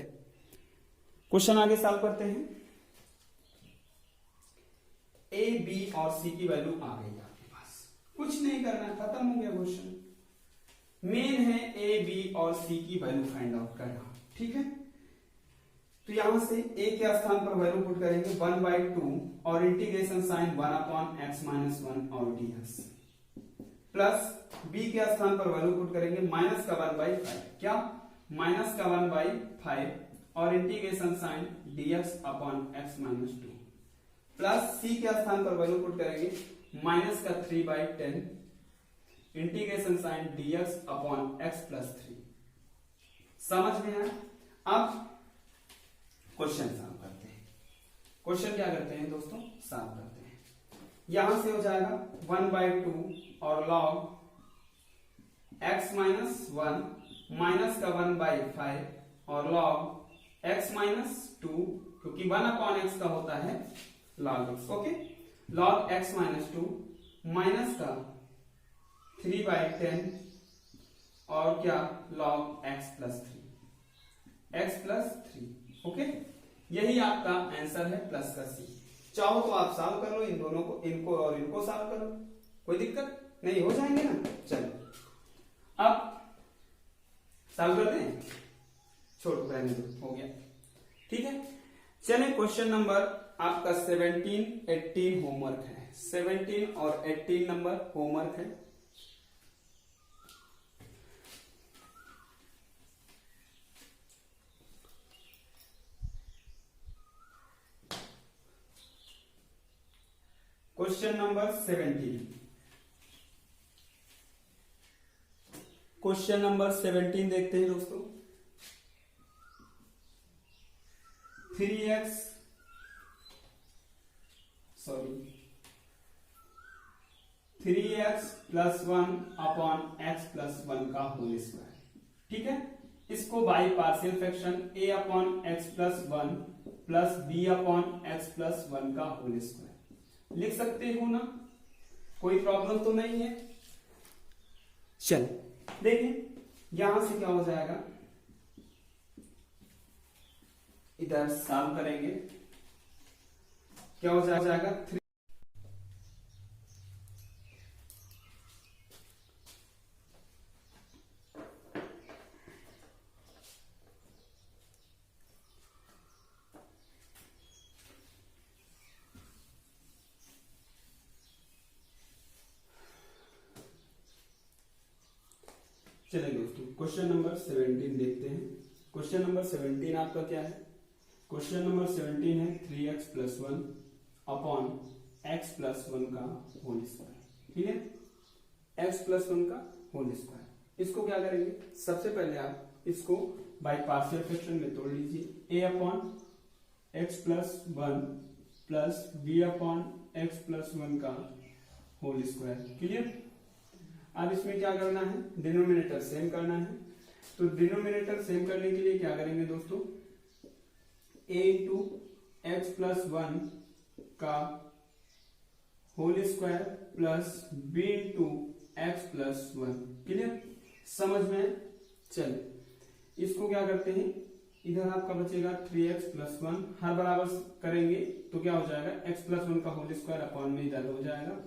क्वेश्चन आगे सॉल्व करते हैं। a b और c की वैल्यू आ गई आपके पास, कुछ नहीं करना, खत्म हो गया क्वेश्चन। मेन है a b और c की वैल्यू फाइंड आउट करना, ठीक है। तो यहां से a के स्थान पर वैल्यू पुट करेंगे 1/2 और इंटीग्रेशन साइन 1/x-1 और dx, प्लस b के स्थान पर वैल्यू पुट करेंगे माइनस का 1/5, क्या माइनस का 1/5 और integration sign dx/x-2, plus c के स्थान पर वैल्यू पुट करेंगे माइनस का 3/10 इंटीग्रेशन साइन dx/x+3। समझ में आया? अब क्वेश्चन सॉल्व करते हैं। क्वेश्चन क्या करते हैं दोस्तों, सॉल्व करते हैं। यहां से हो जाएगा 1/2 और log x-1 माइनस का 1/5 और log x-2, क्योंकि 1/x का होता है log x, okay. log x-2 minus का 3/10 और क्या log x+3 ओके। यही आपका आंसर है प्लस का सी। चाहो तो आप सॉल्व कर लो इन दोनों को, इनको और इनको सॉल्व कर लो, कोई दिक्कत नहीं, हो जाएंगे ना। चलो अब सॉल्व करते हैं, छोड़ रहने दो, हो गया, ठीक है। चलिए क्वेश्चन नंबर आपका 17 18 होमवर्क है, 17 और 18 नंबर होमवर्क है। क्वेश्चन नंबर 17, क्वेश्चन नंबर 17 देखते हैं दोस्तों। 3x प्लस 1/x+1 का होल स्क्वायर, ठीक है। इसको by partial fraction a/x+1 plus b/x+1 का होल स्क्वायर लिख सकते हो ना, कोई प्रॉब्लम तो नहीं है। चल देखिए यहां से क्या हो जाएगा, इधर सॉल्व करेंगे, क्या हो जाएगा 3 चलिए दोस्तों क्वेश्चन नंबर 17 देखते हैं। क्वेश्चन नंबर 17 आपका क्या है, क्वेश्चन नंबर 17 है 3x plus 1 upon x plus 1 का होल स्क्वायर, ठीक है। x प्लस 1 का होल स्क्वायर, इसको क्या करेंगे, सबसे पहले आप इसको बाई पार्शियल फ्रैक्शन में तोड़ लीजिए। a upon x plus 1 plus b upon x plus 1 का होल स्क्वायर, क्लियर। अब इसमें क्या करना है, डिनोमिनेटर सेम करना है। तो डिनोमिनेटर सेम करने के लिए क्या करेंगे दोस्तों, a इंटू एक्स प्लस 1 का whole square plus b into x plus 1, clear, समझ में। चलिए इसको क्या करते हैं, इधर आपका बचेगा 3x प्लस 1, हर बराबर करेंगे तो क्या हो जाएगा, x प्लस 1 का होल स्क्वायर अपॉन में इधर हो जाएगा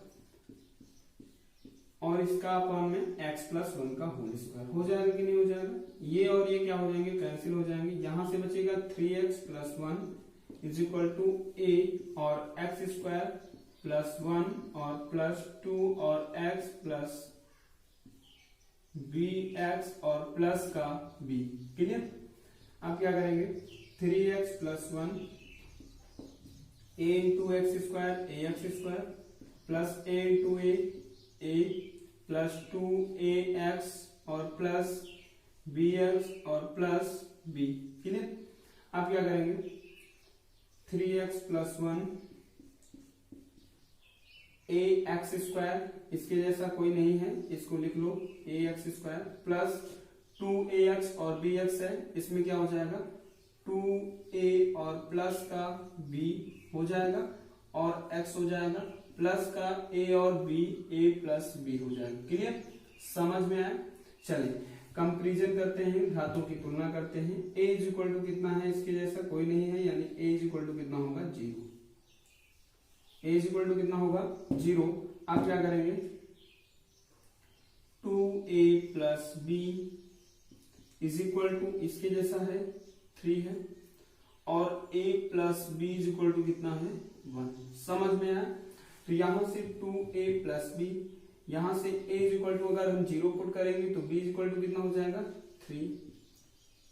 और इसका अपॉन में x प्लस 1 का होल स्क्वायर हो जाएगा कि नहीं हो जाएगा। ये और ये क्या हो जाएंगे, कैंसिल हो जाएंगे। यहां से बचेगा 3x plus 1 is equal to a और x स्क्वायर प्लस 1 और प्लस 2 और x प्लस bx और प्लस का b, क्लियर। अब क्या करेंगे, 3x plus 1 a into x square a x square plus a into a plus 2ax और प्लस बी एक्स और प्लस बी। क्लियर। आप क्या करेंगे 3x प्लस 1 ए एक्स स्क्वायर, इसके जैसा कोई नहीं है, इसको लिख लो ए एक्स स्क्वायर प्लस 2ax और bx है, इसमें क्या हो जाएगा 2a और प्लस का b हो जाएगा और x हो जाएगा प्लस का a और b, a प्लस b हो जाएगा। क्लियर। समझ में आया। चलिए कंपैरिजन करते हैं, घातों की तुलना करते हैं। a इज इक्वल टू कितना है, इसके जैसा कोई नहीं है, यानी a इज इक्वल टू कितना होगा 0। a इज इक्वल टू कितना होगा 0। आप क्या करेंगे 2a plus b is equal to, इसके जैसा है 3 है, और a plus b is equal to कितना है 1। समझ में आया। तो यहां से 2a प्लस b, यहां से a इज इक्वल टू अगर हम 0 पुट करेंगे तो b इज इक्वल टू कितना हो जाएगा 3,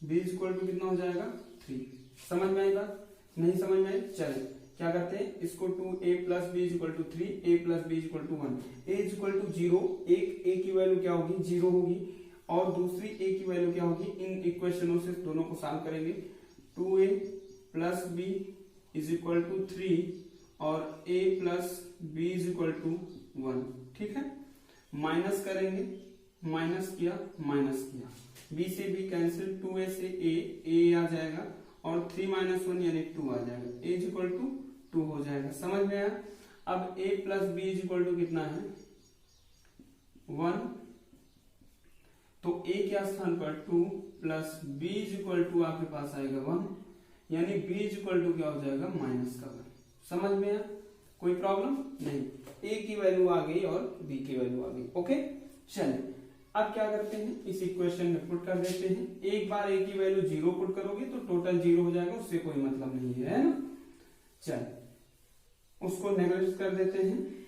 b इज इक्वल टू कितना हो जाएगा 3। समझ में आई बात, नहीं समझ में आई। चले क्या करते हैं, इसको 2a plus b is equal to 3, a plus b is equal to 1, a is equal to 0, एक a की वैल्यू क्या होगी 0 होगी, और दूसरी a की वैल्यू क्या होगी, इन इक्वेशनों से दोनों को सॉल्व करेंगे। 2a plus b is equal to 3 और a plus b is equal to 1। ठीक है। माइनस करेंगे, माइनस किया, माइनस किया, b से b कैंसिल, 2a से a आ जाएगा और 3 माइनस 1 यानी 2 आ जाएगा, a इज इक्वल टू 2 हो जाएगा। समझ में आया। अब a plus b is equal to कितना है 1, तो a के स्थान पर 2 plus b is equal to आपके पास आएगा 1, यानी b इज इक्वल टू क्या हो जाएगा माइनस का 1। समझ में आया, कोई प्रॉब्लम नहीं, a की वैल्यू आ गई और b की वैल्यू आ गई। ओके। चलिए अब क्या करते हैं, इस इक्वेशन में पुट कर देते हैं। एक बार a की वैल्यू 0 पुट करोगे तो टोटल 0 हो जाएगा, उससे कोई मतलब नहीं है ना। चलिए उसको नेगेटिव कर देते हैं,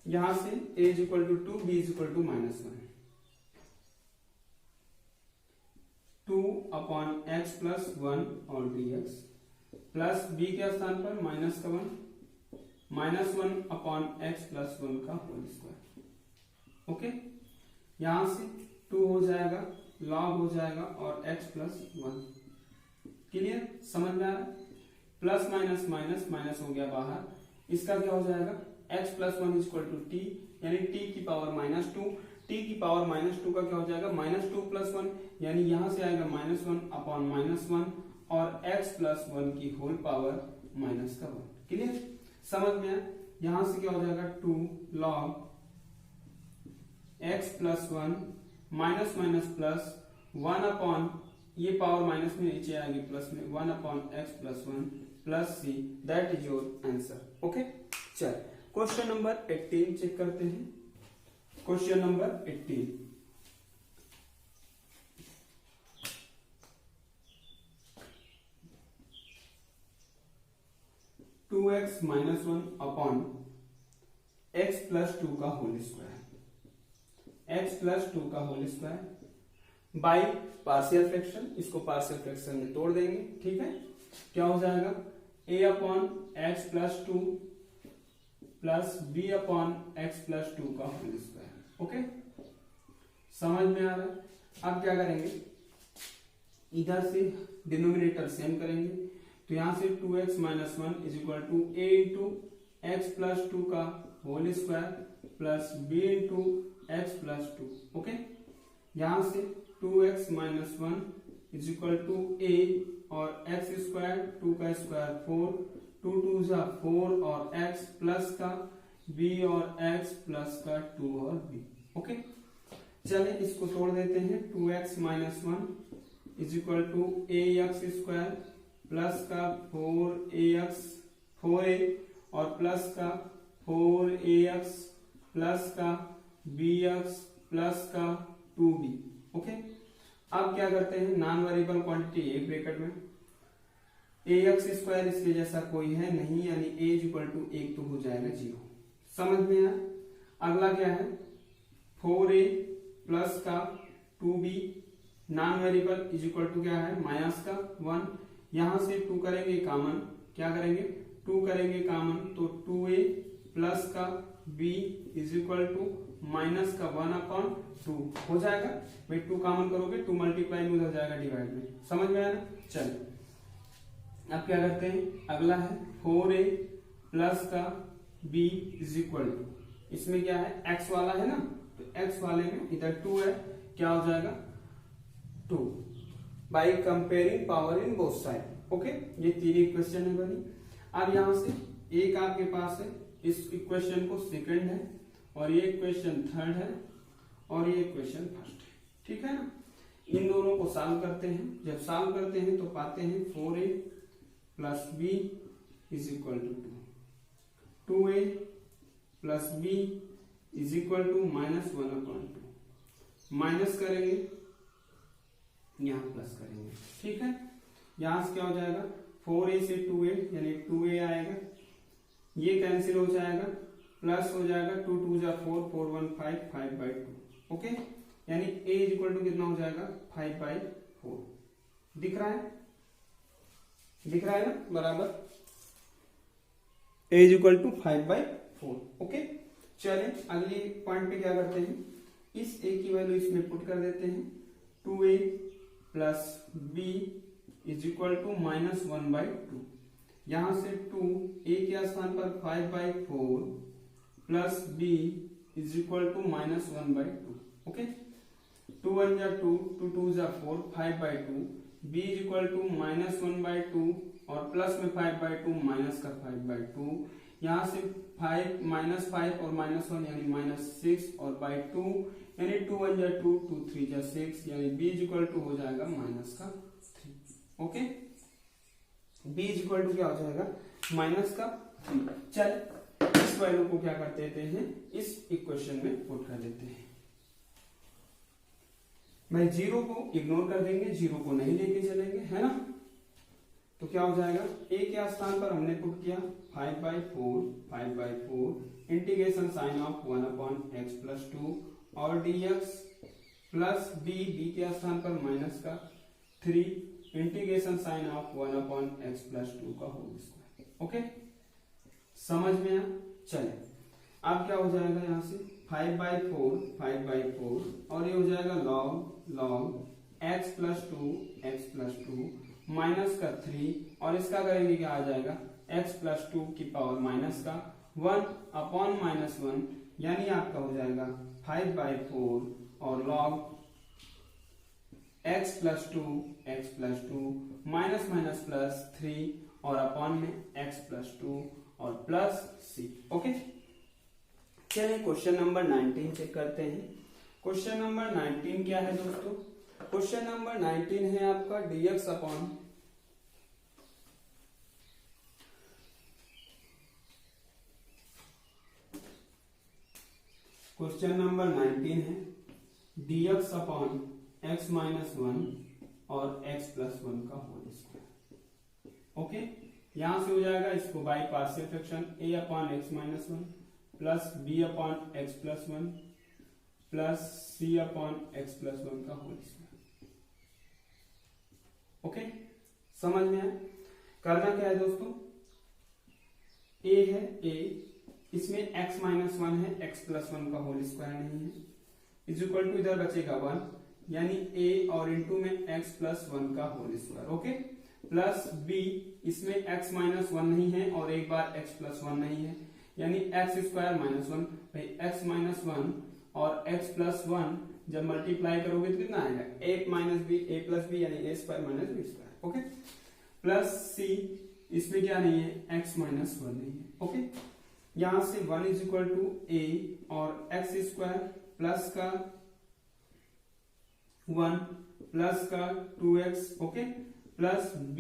यहां से a is equal to 2, b is equal to minus 1, 2 upon x plus 1 और dx प्लस b के स्थान पर माइनस का 1, माइनस 1 अपॉन एक्स प्लस 1 का होल स्क्वायर। ओके। यहां से 2 हो जाएगा, लॉग हो जाएगा और x प्लस 1। क्लियर। समझ में आ रहा है। प्लस माइनस माइनस माइनस हो गया बाहर, इसका क्या हो जाएगा x plus 1 is equal to t, यानी t की पावर माइनस 2, t की पावर माइनस 2 का क्या हो जाएगा माइनस 2 प्लस 1, यानी यहां से आएगा माइनस 1 अपॉन माइनस 1 और x प्लस 1 की होल पावर माइनस का 1। क्लियर। समझ में आया। यहां से क्या हो जाएगा 2 log x plus 1 minus minus plus 1 upon, ये पावर माइनस में नीचे आएगी प्लस में, 1 upon x plus 1 plus c, that is your answer. Okay. चल क्वेश्चन नंबर 18 चेक करते हैं। Question number 18, two x minus 1 upon x plus 2 का होल स्क्वायर, एक्स प्लस 2 का whole square by partial fraction, इसको पार्शियल फ्रैक्शन में तोड़ देंगे। ठीक है। क्या हो जाएगा a upon x plus 2 plus b upon x plus 2 का होल स्क्वायर। ओके। समझ में आ रहा है। अब क्या करेंगे, इधर से डिनोमिनेटर सेम करेंगे, तो यहां से 2x minus 1 is equal to a into x plus 2 का whole square plus b into x plus 2। Okay. यहां से 2x minus 1 is equal to a और एक्स स्क्वायर 2 का स्क्वायर 4, 2 2 जा 4 और x प्लस का b और x प्लस का 2 और b। ओके। चले इसको तोड़ देते हैं। 2x minus 1 is equal to a x square plus का 4a और प्लस का 4ax प्लस का bx प्लस का 2b। ओके। अब क्या करते हैं, नॉन वेरिएबल क्वांटिटी एक ब्रैकेट में, ax स्क्वायर इसके जैसा कोई है नहीं, यानी a इज इक्वल टू 1 तो हो जाएगा 0। समझ में आया। अगला क्या है 4a प्लस का 2b, non variable is equal to क्या है माइनस का 1, यहां से 2 करेंगे कॉमन, क्या करेंगे 2 करेंगे कॉमन, तो 2a प्लस का b is equal to minus का 1/2 हो जाएगा भाई, 2 कॉमन करोगे 2 मल्टीप्लाई में उधर जाएगा डिवाइड में, समझ में आया ना। चलो अब क्या करते हैं, अगला है 4a प्लस का b इज इक्वल टू, इसमें क्या है x वाला है ना, तो x वाले में इधर 2 है, क्या हो जाएगा 2 by comparing power in both side. Okay, ये तीन इक्वेशन है बनी। अब यहां से एक आपके पास है, इस इक्वेशन को सेकंड है, और ये इक्वेशन थर्ड है, और ये इक्वेशन फर्स्ट है, ठीक है ना। इन दोनों को सॉल्व करते हैं, जब सॉल्व करते हैं तो पाते हैं 4a plus b is equal to 2a plus b is equal to -1/2, minus करेंगे यहां प्लस करेंगे, ठीक है। यहां से क्या हो जाएगा 4a से 2a यानी 2a आएगा, ये कैंसिल हो जाएगा, प्लस हो जाएगा 2 2 जा 4 4 1 5 5/2। ओके, यानी a इज इक्वल टू कितना हो जाएगा 5/4। दिख रहा है, दिख रहा है ना बराबर, a is equal to 5/4। Okay, चलें अगली पॉइंट पे क्या करते हैं, इस a की वैल्यू इसमें पुट कर देते हैं, 2a plus b is equal to -1/2। यहां से 2 a के स्थान पर 5/4 plus b is equal to -1/2। Okay, 2 1 जा 2 2 2 जा 4 5/2, b इज इक्वल टू -1/2 और प्लस में 5/2 माइनस का 5/2, यहां से 5 -5 और -1 यानी -6 और बाई 2 यानी 2 1 जा 2 2 3 जा 6 यानी b इज इक्वल टू हो जाएगा -3। Okay, b is equal to क्या हो जाएगा -3। चल इस वैल्यू को क्या कर देते हैं, इस इक्वेशन में पुट कर देते हैं। भाई जीरो को इग्नोर कर देंगे, जीरो को नहीं लेके चलेंगे, है ना। तो क्या हो जाएगा, a के स्थान पर हमने पुट किया 5/4 integration sign of 1/x plus 2 और dx प्लस b के स्थान पर माइनस का 3 integration sign of 1/x plus 2 का होल स्क्वायर। ओके, समझ में आया। चले अब क्या हो जाएगा, यहां से 5/4 और ये हो जाएगा log x प्लस 2 माइनस का 3 और इसका करेंगे क्या आ जाएगा x प्लस 2 की पावर माइनस का 1/-1 यानी आपका हो जाएगा 5/4 और log x plus 2 minus minus plus 3 और अपॉन में x प्लस 2 और प्लस c। ओके, चलिए क्वेश्चन नंबर 19 चेक करते हैं। क्वेश्चन नंबर 19 क्या है दोस्तों, क्वेश्चन नंबर 19 है आपका dx अपॉन क्वेश्चन नंबर 19 है dx अपॉन x माइनस 1 और x प्लस 1 का होल स्क्वायर। ओके, यहां से हो जाएगा इसको by partial fraction a upon x minus 1 plus b upon x plus 1 plus c upon x plus 1 का होल स्क्वायर। ओके, समझ में आया। करना क्या है दोस्तों, a है a, इसमें x माइनस 1 है, x प्लस 1 का होल स्क्वायर नहीं है, इज इक्वल टू इधर बचेगा 1 यानी a और इंटू में x प्लस 1 का whole square. Okay, plus b, इसमें x माइनस 1 नहीं है और एक बार x प्लस 1 नहीं है यानी x स्क्वायर माइनस 1। भाई x माइनस 1 और x प्लस 1 जब मल्टीप्लाई करोगे तो कितना आएगा a minus b, a plus b यानी a square minus b square. Okay, plus c, इसमें क्या नहीं है x माइनस 1 नहीं है। ओके, यहां से 1 इज इक्वल टू a और x स्क्वायर प्लस का 1 प्लस का 2x। ओके, प्लस b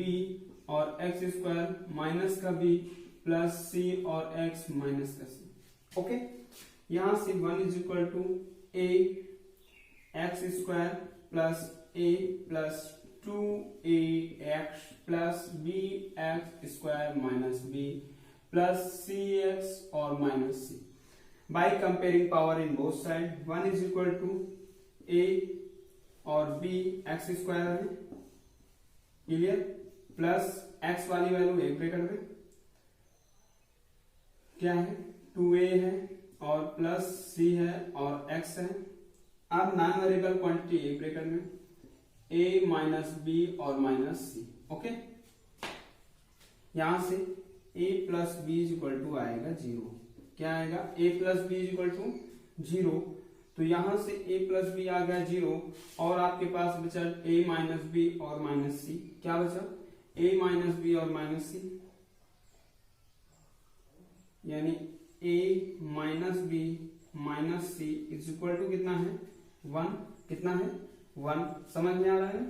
और x स्क्वायर माइनस का b प्लस c और x माइनस का c। ओके, यहां से 1 is equal to a x square plus a plus 2ax plus bx square minus b plus cx और minus c। By comparing power in both side 1 is equal to a और b x स्क्वायर है, क्लियर, प्लस x वाली वैल्यू एक ब्रैकेट में क्या है 2a है और प्लस सी है और एक्स है। अब नॉन वेरिएबल क्वांटिटी एक ब्रैकेट में ए माइनस बी और माइनस सी। ओके, यहां से a plus b is equal to आएगा 0। क्या आएगा? a plus b is equal to 0। तो यहां से a प्लस बी आ गया 0 और आपके पास बचा a माइनस बी और माइनस सी। क्या बचा? a माइनस बी और माइनस सी, यानी a minus b minus c is equal to कितना है? 1। कितना है? 1। समझ में आ रहा है?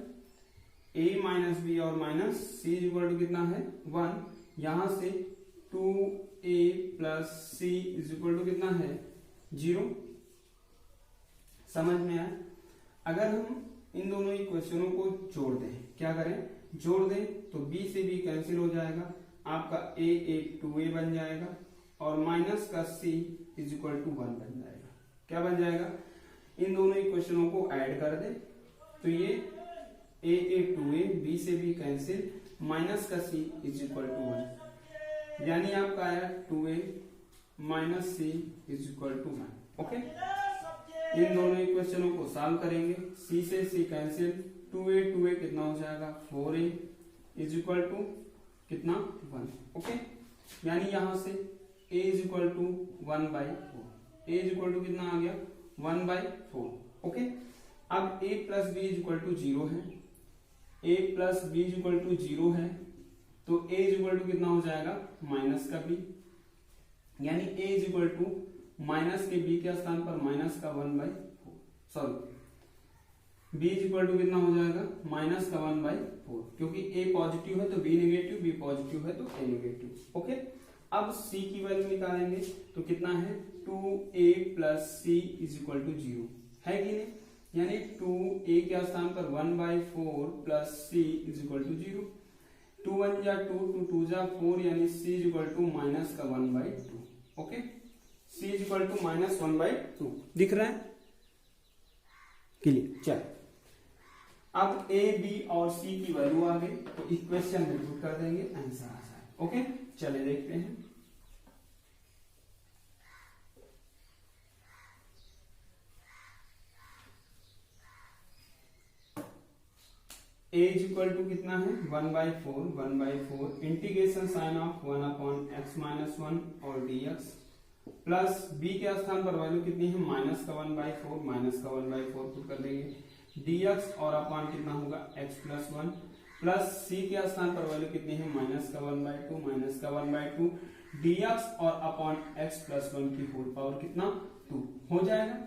a माइनस बी और minus c is equal to कितना है? 1। यहां से 2a plus c is equal to कितना है? 0। समझ में आया? अगर हम इन दोनों इक्वेशनों को जोड़ दें, क्या करें? जोड़ दें तो b से b कैंसिल हो जाएगा, आपका a 2a बन जाएगा और माइनस का c इज इक्वल टू 1 बन जाएगा। क्या बन जाएगा? इन दोनों इक्वेशनों को ऐड कर दे तो ये a 2a, b से b कैंसिल, माइनस का c इज इक्वल टू 1, यानी आपका आया 2a minus c is equal to 1। Okay, इन दोनों इक्वेशनों को सॉल्व करेंगे, c से c कैंसिल, 2a कितना हो जाएगा? 4a इज इक्वल टू कितना? 1। ओके, यानी यहां से a is equal to 1/4। a is equal to कितना आ गया? 1/4। ओके, अब a plus b is equal to 0 है, a plus b is equal to 0 है, तो a इज इक्वल टू कितना हो जाएगा? माइनस का b, यानी a is equal to minus के b के स्थान पर माइनस का 1/4, sorry b is equal to कितना हो जाएगा? माइनस का 1/4, क्योंकि a पॉजिटिव है तो b नेगेटिव, b पॉजिटिव है तो a नेगेटिव। ओके, अब c की वैल्यू निकालेंगे तो कितना है? 2a plus c is equal to 0 है कि नहीं? यानी 2a के स्थान पर 1/4 plus c is equal to 0। 2 1 जा 2, 2 2 जा 4, यानी c is equal to minus का 1/2। Okay, c is equal to minus 1/2 दिख रहा है? क्लियर? चल, अब a b और c की वैल्यू आ गई तो इक्वेशन में पुट कर देंगे, आंसर आ जाएगा। ओके, चले देखते हैं। a इज इक्वल टू कितना है? 1/4 integration sign of 1/x minus 1 और dx प्लस b के स्थान पर वैल्यू कितनी है? माइनस का 1/4, माइनस का 1/4 पुट कर देंगे, dx और अपॉन कितना होगा? x प्लस 1 प्लस c के स्थान पर वैल्यू कितनी है? माइनस का 1/2, माइनस का 1/2 dx और अपॉन x प्लस 1 की होल पावर कितना? 2 हो जाएगा।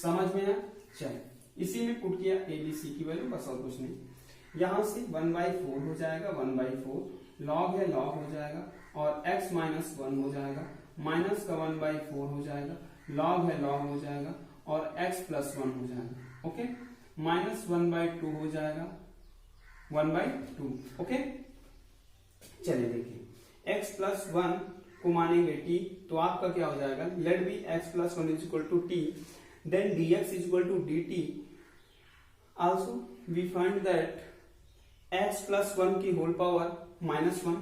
समझ में आया? चल, इसी में पुट किया a b c की वैल्यू, बस और कुछ नहीं। यहां से 1/4 हो जाएगा, 1/4 लॉग है, लॉग हो जाएगा और x माइनस 1 हो जाएगा, माइनस का 1/4 हो जाएगा, लॉग है, लॉग हो जाएगा और x प्लस 1 हो जाएगा। ओके, माइनस 1/2 हो जाएगा, 1/2। ओके, चलिए देखिए, x प्लस 1 को मानेंगे t, तो आपका क्या हो जाएगा? Let be x plus 1 is equal to t, then dx is equal to dt। Also we find that x plus 1 की whole power minus 1,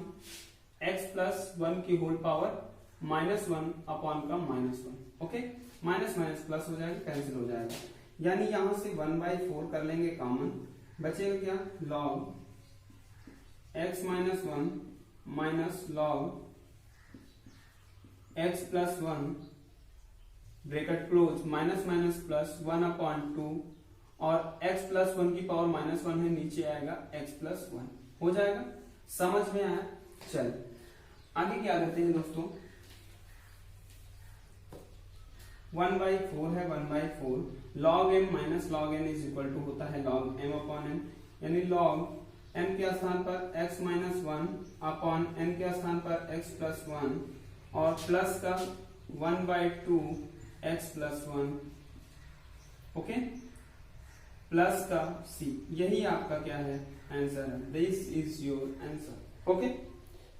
x plus 1 की होल पावर माइनस 1 अपॉन का minus 1। Okay, minus minus plus हो जाएगा, कैंसिल हो जाएगा, यानी यहां से 1/4 कर लेंगे कॉमन, बचेगा क्या? Log x minus 1 minus log x plus 1 bracket close, minus minus plus 1/2 और x प्लस 1 की पावर माइनस 1 है, नीचे आएगा x प्लस 1 हो जाएगा। समझ में आया? चल, आगे क्या करते हैं दोस्तों? 1/4 है, 1/4 log m minus log n is equal to होता है log m अपॉन n, यानी log m के स्थान पर x माइनस 1 अपॉन n के स्थान पर x प्लस 1 और प्लस का 1/2 x प्लस 1। ओके, प्लस का c, यही आपका क्या है? आंसर है। This is your answer. Okay,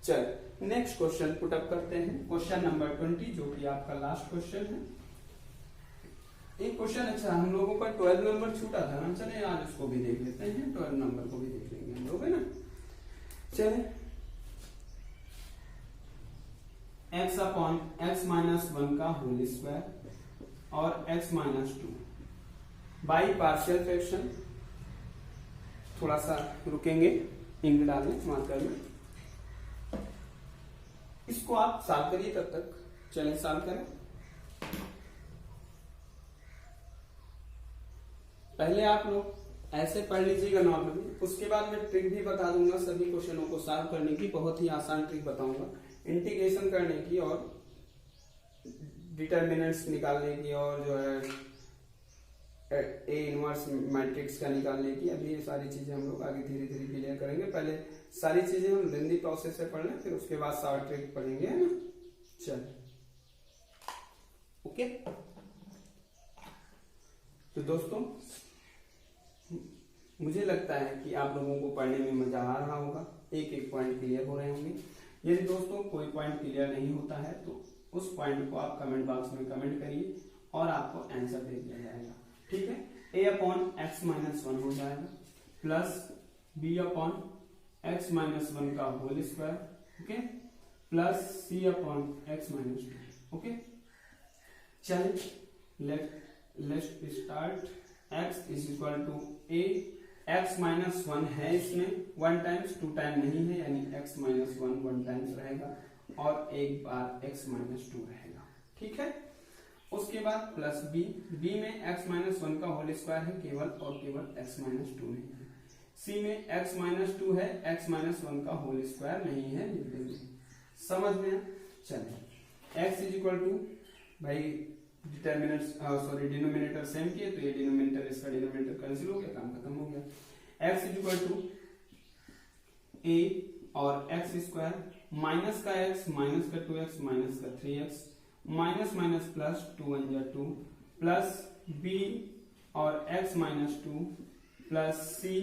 चल नेक्स्ट क्वेश्चन पुट अप करते हैं, क्वेश्चन नंबर 20, जो कि आपका लास्ट क्वेश्चन है। एक क्वेश्चन अच्छा, हम लोगों का 12 नंबर छूटा था ना, चले आज उसको भी देख लेते हैं, 12 नंबर को भी देख लेंगे हम लोग, है ना। चले, x अपॉन x माइनस 1 का होल स्क्वायर और x minus 2 by partial fraction. थोड़ा सा रुकेंगे इंक डालने मार्कर में, इसको आप सॉल्व करिए तब तक। चलिए सॉल्व करें। पहले आप लोग ऐसे पढ़ लीजिएगा नॉर्मली, उसके बाद मैं ट्रिक भी बता दूंगा सभी क्वेश्चनों को सॉल्व करने की। बहुत ही आसान ट्रिक बताऊंगा इंटीग्रेशन करने की और डिटर्मिनेंट्स निकालने की और जो है ए इनवर्स मैट्रिक्स का निकालने की। अभी ये सारी चीजें हम लोग आगे धीरे धीरे क्लियर करेंगे। पहले सारी चीजें हम लेंदी प्रोसेस से पढ़ लें, फिर उसके बाद शॉर्ट ट्रिक पढ़ेंगे, है ना। चल ओके। तो दोस्तों मुझे लगता है कि आप लोगों को पढ़ने में मजा आ रहा होगा, एक एक पॉइंट क्लियर हो रहे होंगे। यदि दोस्तों कोई पॉइंट क्लियर नहीं होता है तो उस पॉइंट को आप कमेंट बॉक्स में कमेंट करिए और आपको आंसर दे दिया जाएगा, ठीक है। a अपॉन एक्स माइनस 1 हो जाएगा plus b upon x minus 1 का whole square, okay, plus c upon x minus 2, okay. चलिए let's start. x is equal to a, x minus 1 है इसमें 1 टाइम्स, 2 टाइम नहीं है, यानी x माइनस 1 टाइम्स रहेगा और एक बार x माइनस 2 रहेगा, ठीक है। उसके बाद प्लस b में x माइनस 1 का होल स्क्वायर है केवल और केवल x माइनस 2 नहीं है। c में x माइनस 2 है, x माइनस 1 का होल स्क्वायर नहीं है, लिख देंगे। समझ में? चलिए x इज इक्वल टू, भाई डिटर्मिनेंट्स सॉरी डिनोमिनेटर सेम किए तो ये डिनोमिनेटर इसका डिनोमिनेटर कैंसिल हो गया, काम खत्म हो गया। x is equal to a और x स्क्वायर माइनस का x माइनस का 2x माइनस का 3x माइनस माइनस प्लस 2 1 जा 2 प्लस b और x माइनस 2 प्लस c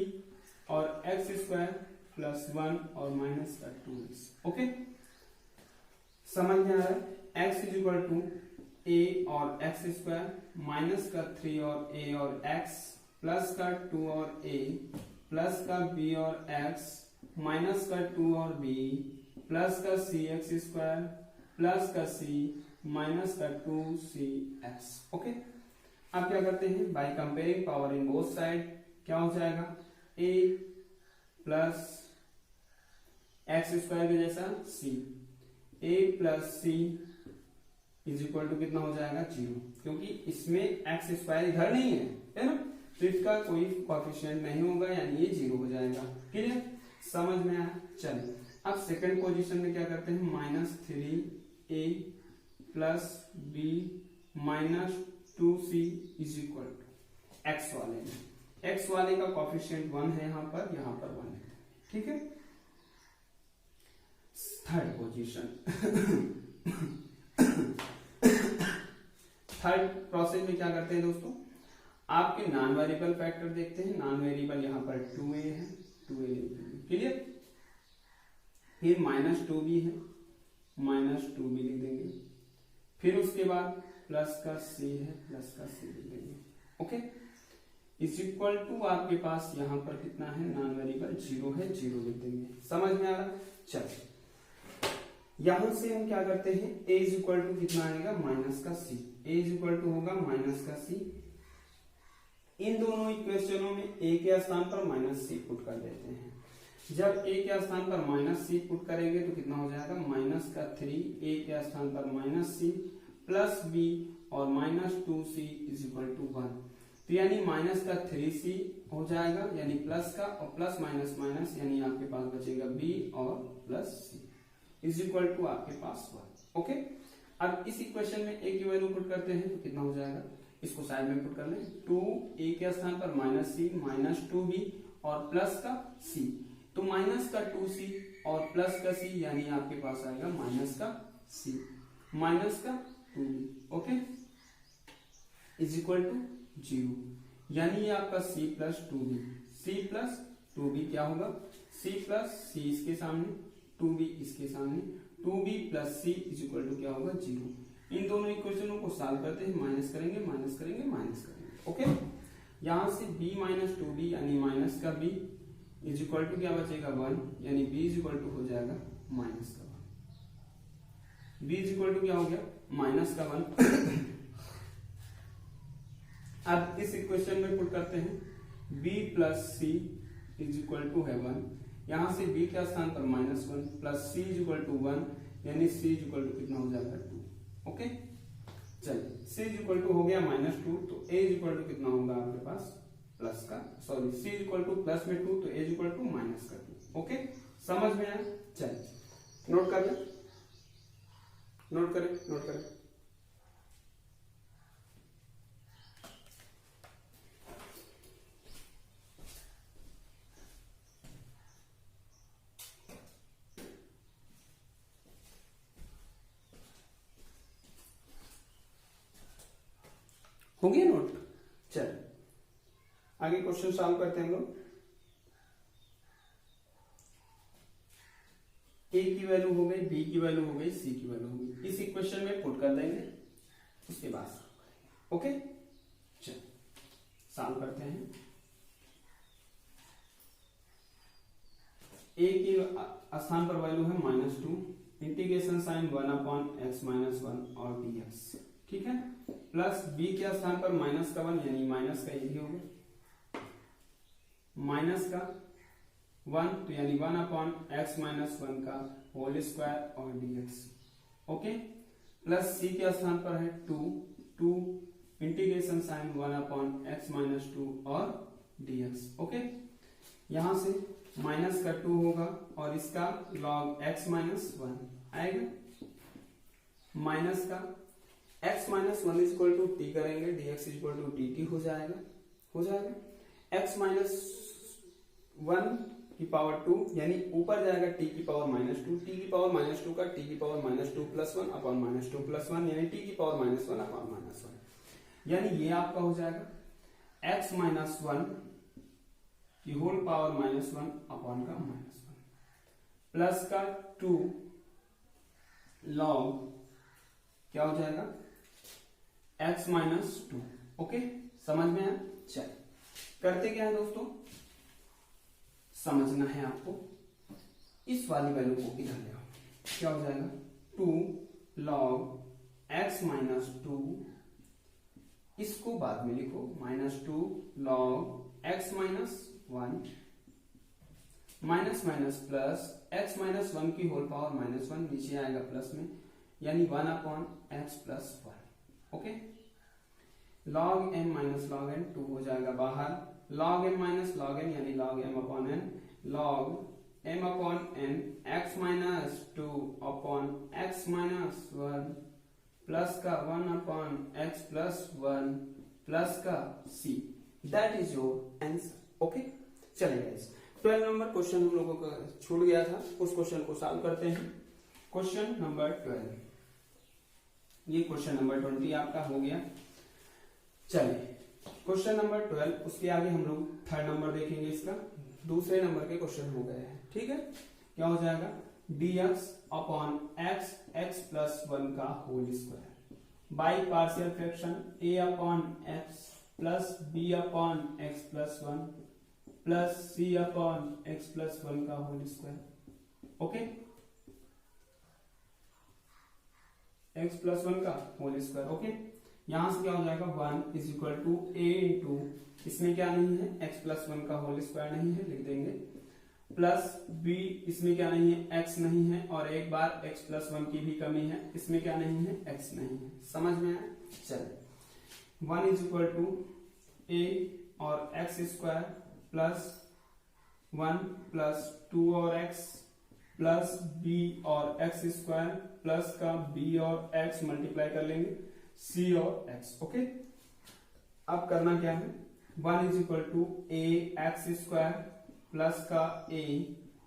और x स्क्वायर प्लस 1 और माइनस का 2x, ओके। समझ में आ रहा है? x is equal to a और x स्क्वायर माइनस का 3 और a और x प्लस का 2 और a प्लस का b और x माइनस का 2 और b प्लस का cx स्क्वायर प्लस का c माइनस का 2cx, ओके। अब क्या करते हैं, by comparing power in both side क्या हो जाएगा, a प्लस एक्स स्क्वायर के जैसा c, a plus c is equal to कितना हो जाएगा 0, क्योंकि इसमें एक्स स्क्वायर इधर नहीं है ना, तो इसका कोई कोएफिशिएंट नहीं होगा, यानी ये 0 हो जाएगा। क्लियर? समझ में आया? चलिए अब सेकंड पोजीशन में क्या करते हैं, minus 3a plus b minus 2c is equal to x वाले में, एक्स वाले का कोएफिशिएंट 1 है यहाँ पर 1 है, ठीक है। थर्ड पोजीशन थर्ड प्रोसेस में क्या करते हैं दोस्तों, आपके नॉन वेरिएबल फैक्टर देखते हैं। नॉन वेरिएबल यहाँ पर 2a है, 2a क्लियर। फिर माइनस 2b है, माइनस 2b लिख देंगे। फिर उसके बाद प्लस का c है, प्लस का c लिख देंगे, ओके। इज इक्वल टू आपके पास यहाँ पर कितना है, नॉन वेरिएबल 0 है, 0 लिख देंगे। समझ में आ रहा? चलिए यहां से हम क्या करते हैं, a इज इक्वल टू कितना आएगा, माइनस का c, a is equal to होगा माइनस का c। इन दोनों इक्वेशनों में a के स्थान पर माइनस c पुट कर देते हैं। जब a के स्थान पर माइनस c पुट करेंगे तो कितना हो जाएगा, माइनस का 3 a के स्थान पर माइनस c प्लस b और minus 2c is equal to 1, तो यानी माइनस का 3c हो जाएगा, यानी प्लस का, और प्लस माइनस माइनस यानी आपके पास बचेगा b और plus c is equal to आपके पास 1, ओके। अब इस इक्वेशन में a की वैल्यू पुट करते हैं तो कितना हो जाएगा, इसको साइड में पुट कर लें, 2a के स्थान पर माइनस c माइनस 2b और प्लस का c, तो माइनस का 2c और प्लस का c यानी आपके पास आएगा माइनस का c माइनस का 2b, okay, is equal to 0, यानी ये आपका c plus 2b, c plus 2b क्या होगा, c प्लस c इसके सामने 2b इसके सामने, 2b plus c is equal to क्या होगा 0। इन दोनों इक्वेशनों को सॉल्व करते हैं, माइनस करेंगे माइनस करेंगे माइनस करेंगे, ओके। यहां से b माइनस 2b यानी माइनस का b इज इक्वल टू क्या बचेगा 1, यानी b इज इक्वल टू हो जाएगा माइनस का 1। b इज इक्वल टू क्या हो गया माइनस का 1। अब इस इक्वेशन में पुट करते हैं b plus c is equal to है 1, यहां से b के स्थान पर -1 plus c is equal to 1, यानी c इज इक्वल टू कितना हो जाएगा 2। ओके चलिए c इज इक्वल टू हो गया -2, तो a इज इक्वल टू कितना होगा आपके पास प्लस का sorry c is equal to plus में 2 तो a is equal to minus का 2। ओके समझ में आया। चलिए नोट कर लें, नोट करें। हो गया नोट। चलिए आगे क्वेश्चन सॉल्व करते हैं हम लोग। a की वैल्यू हो गई, b की वैल्यू हो गई, c की वैल्यू हो गई, इस इक्वेशन में पुट कर देंगे, उसके बाद ओके चलिए सॉल्व करते हैं। a की स्थान पर वैल्यू है -2, इंटीग्रेशन साइन 1/x-1 और dx, ठीक है, प्लस b के स्थान पर -1 यानी माइनस का यही होगा माइनस का 1 तो यानी 1/x-1 का होल स्क्वायर और dx। ओके प्लस c के स्थान पर है 2 इंटीग्रेशन साइन 1/x-2 और dx। ओके यहां से माइनस का 2 होगा और इसका log x-1 आएगा, माइनस का x-1 is equal to t करेंगे, dx is equal to dt हो जाएगा x-1 की पावर 2 यानी ऊपर जाएगा t की पावर -2, t की पावर -2 का t की पावर -2 + 1 अपॉन -2 + 1 यानी t की पावर -1 अपॉन -1, यानी ये आपका हो जाएगा x-1 की होल पावर -1 अपॉन का -1 प्लस का 2 log क्या हो जाएगा x-2। ओके समझ में आया। चलिए करते क्या है दोस्तों, समझना है आपको, इस वाली वैल्यू को इधर ले आओ, क्या हो जाएगा 2 log x-2, इसको बाद में लिखो -2 log x-1 minus minus plus x-1 की होल पावर -1 नीचे आएगा प्लस में, यानी 1/x+1। Okay log m minus log n 2 हो जाएगा बाहर, log m minus log n यानी log m/n, log m/n x-2 upon x-1 plus का 1/x+1 प्लस का c, that is your answer. Okay चलिए गाइस 12 नंबर क्वेश्चन हम लोगों का छूट गया था, उस क्वेश्चन को सॉल्व करते हैं। क्वेश्चन नंबर 12, ये क्वेश्चन नंबर 20 आपका हो गया। चलिए क्वेश्चन नंबर 12, उसके आगे हम लोग 3rd नंबर देखेंगे, इसका दूसरे नंबर के क्वेश्चन हो गए हैं, ठीक है। क्या हो जाएगा dx अपॉन x+1 का whole square by partial fraction a/x plus b/x+1 plus c/x+1 का होल स्क्वायर। ओके x+1 का होल स्क्वायर। ओके यहां से क्या हो जाएगा 1 is equal to a into, इसमें क्या नहीं है x+1 का होल स्क्वायर नहीं है, लिख देंगे, प्लस b, इसमें क्या नहीं है x नहीं है, और एक बार x+1 की भी कमी है, इसमें क्या नहीं है x नहीं है। समझ में आया। चलिए 1 इज इक्वल टू a और x² प्लस 1 प्लस 2 और x प्लस b और x² प्लस का b और x मल्टीप्लाई कर लेंगे c और x। ओके अब करना क्या है, 1 is equal to a x² plus का a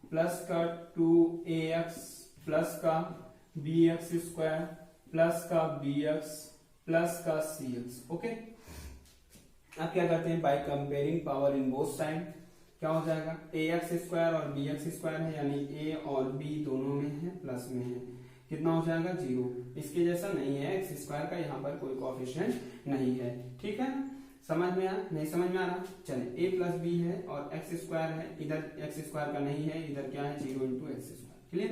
प्लस का 2ax प्लस का bx² प्लस का bx प्लस का cx। ओके अब क्या करते हैं, by comparing power in both side, क्या हो जाएगा ax² और bx² है, यानी a और b दोनों में है, प्लस में है, कितना हो जाएगा 0, इसके जैसा नहीं है x² का, यहाँ पर कोई कोएफिशिएंट नहीं है, ठीक है। समझ में आया, नहीं समझ में आ रहा, चलिए a प्लस b है और x² है, इधर x² का नहीं है, इधर क्या है 0 × x²। क्लियर।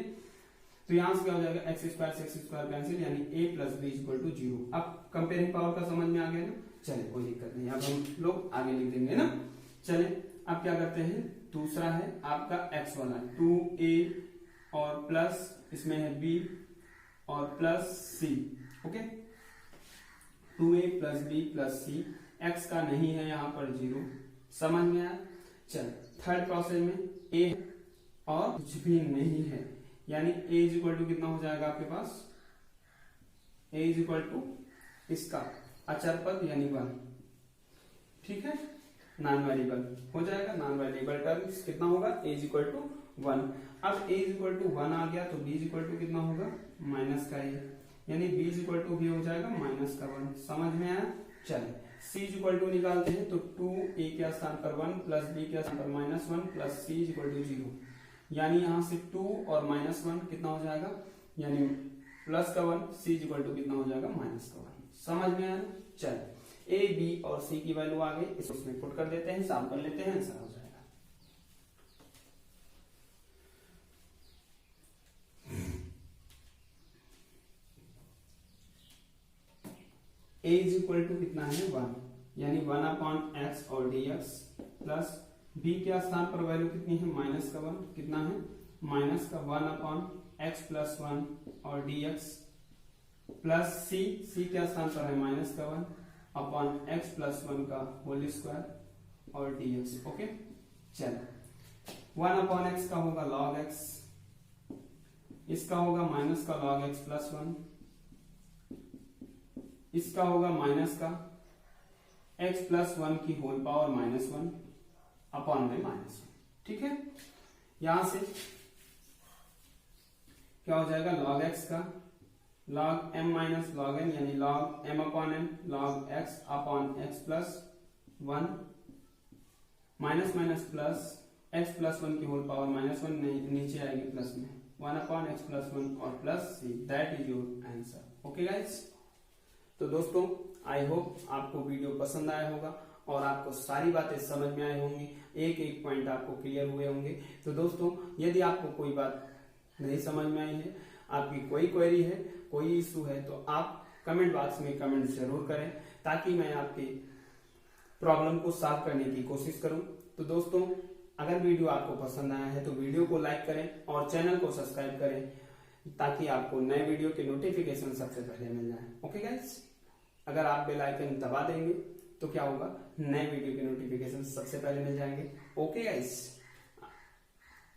तो यहाँ से क्या हो जाएगा, एक्स स्क्वायर से एक्स स्क्वायर कैंसिल, यानी a plus b equal to 0। अब कंपेयरिंग पावर का समझ में आ गया ना, चले कोई दिक्कत नहीं, अब हम लोग आगे लिख देंगे ना। चले अब क्या करते हैं, दूसरा है आपका x वाला 2a और प्लस इसमें है b और plus c। Okay, 2a plus b plus c, x का नहीं है यहाँ पर 0, समझ में आया। चल थर्ड प्रोसेस में a और कुछ भी नहीं है, यानी a इज इक्वल टू कितना हो जाएगा आपके पास, a इज इक्वल टू इसका अचर पद यानी 1, ठीक है, नॉन वेरिएबल हो जाएगा, नॉन वेरिएबल टर्म्स कितना होगा, a इज इक्वल टू 1। अब a इज इक्वल टू 1 आ गया तो b इज इक्वल टू कितना होगा, माइनस का a, यानी b इज इक्वल टू भी हो जाएगा माइनस का 1, समझ में आया। चलिए c इज इक्वल टू निकालते हैं, तो 2a के स्थान पर 1 प्लस b के स्थान पर minus 1 plus c is equal to 0, यानी यहाँ से 2 और माइनस 1 कितना हो जाएगा, यानी प्लस का 1, c इज इक्वल टू कितना हो जाएगा, माइनस का 1, समझ में आया। चलिए a b और c की वैल्यू आ गई, इसमें पुट कर देते हैं, सॉल्व कर लेते हैं, आंसर हो जाएगा। a इज इक्वल टू कितना है 1, यानी 1 अपॉन एक्स और dx, प्लस b के स्थान पर वैल्यू कितनी है, माइनस का 1, कितना है माइनस का 1 अपॉन एक्स प्लस 1 और dx, प्लस c के स्थान पर है माइनस का 1 अपॉन एक्स प्लस 1 का होल स्क्वायर और dx। ओके, चलो 1 अपॉन एक्स का होगा log x, इसका होगा माइनस का log x प्लस 1, इसका होगा माइनस का x प्लस 1 की होल पावर माइनस 1 अपॉन में माइनस 1, ठीक है। यहां से क्या हो जाएगा, log x का log m minus log n, यानी log m upon n log x upon x plus 1, minus minus plus x plus 1 की होल पावर माइनस 1 नीचे आएगी प्लस में 1 अपॉन x प्लस 1 और plus c, that is your answer. Okay guys, तो दोस्तों आई होप आपको वीडियो पसंद आया होगा और आपको सारी बातें समझ में आई होंगी, एक एक पॉइंट आपको क्लियर हुए होंगे। तो दोस्तों यदि आपको कोई बात नहीं समझ में आई है, आपकी कोई क्वेरी है, कोई इशू है, तो आप कमेंट बॉक्स में कमेंट जरूर करें, ताकि मैं आपकी प्रॉब्लम को सॉल्व करने की कोशिश करूं। तो दोस्तों अगर वीडियो आपको पसंद आया है तो वीडियो को लाइक करें और चैनल को सब्सक्राइब करें, ताकि आपको नए वीडियो के नोटिफिकेशन सबसे पहले मिल जाए। ओके गाइस, अगर आप बेल आइकन दबा देंगे तो क्या होगा, नए वीडियो के नोटिफिकेशन सबसे पहले मिल जाएंगे। ओके गाइस,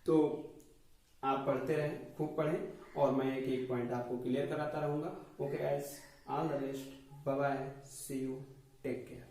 तो आप पढ़ते रहें, खूब पढ़ें और मैं एक एक पॉइंट आपको क्लियर कराता रहूंगा। Okay guys, all the best, bye bye, see you, take care.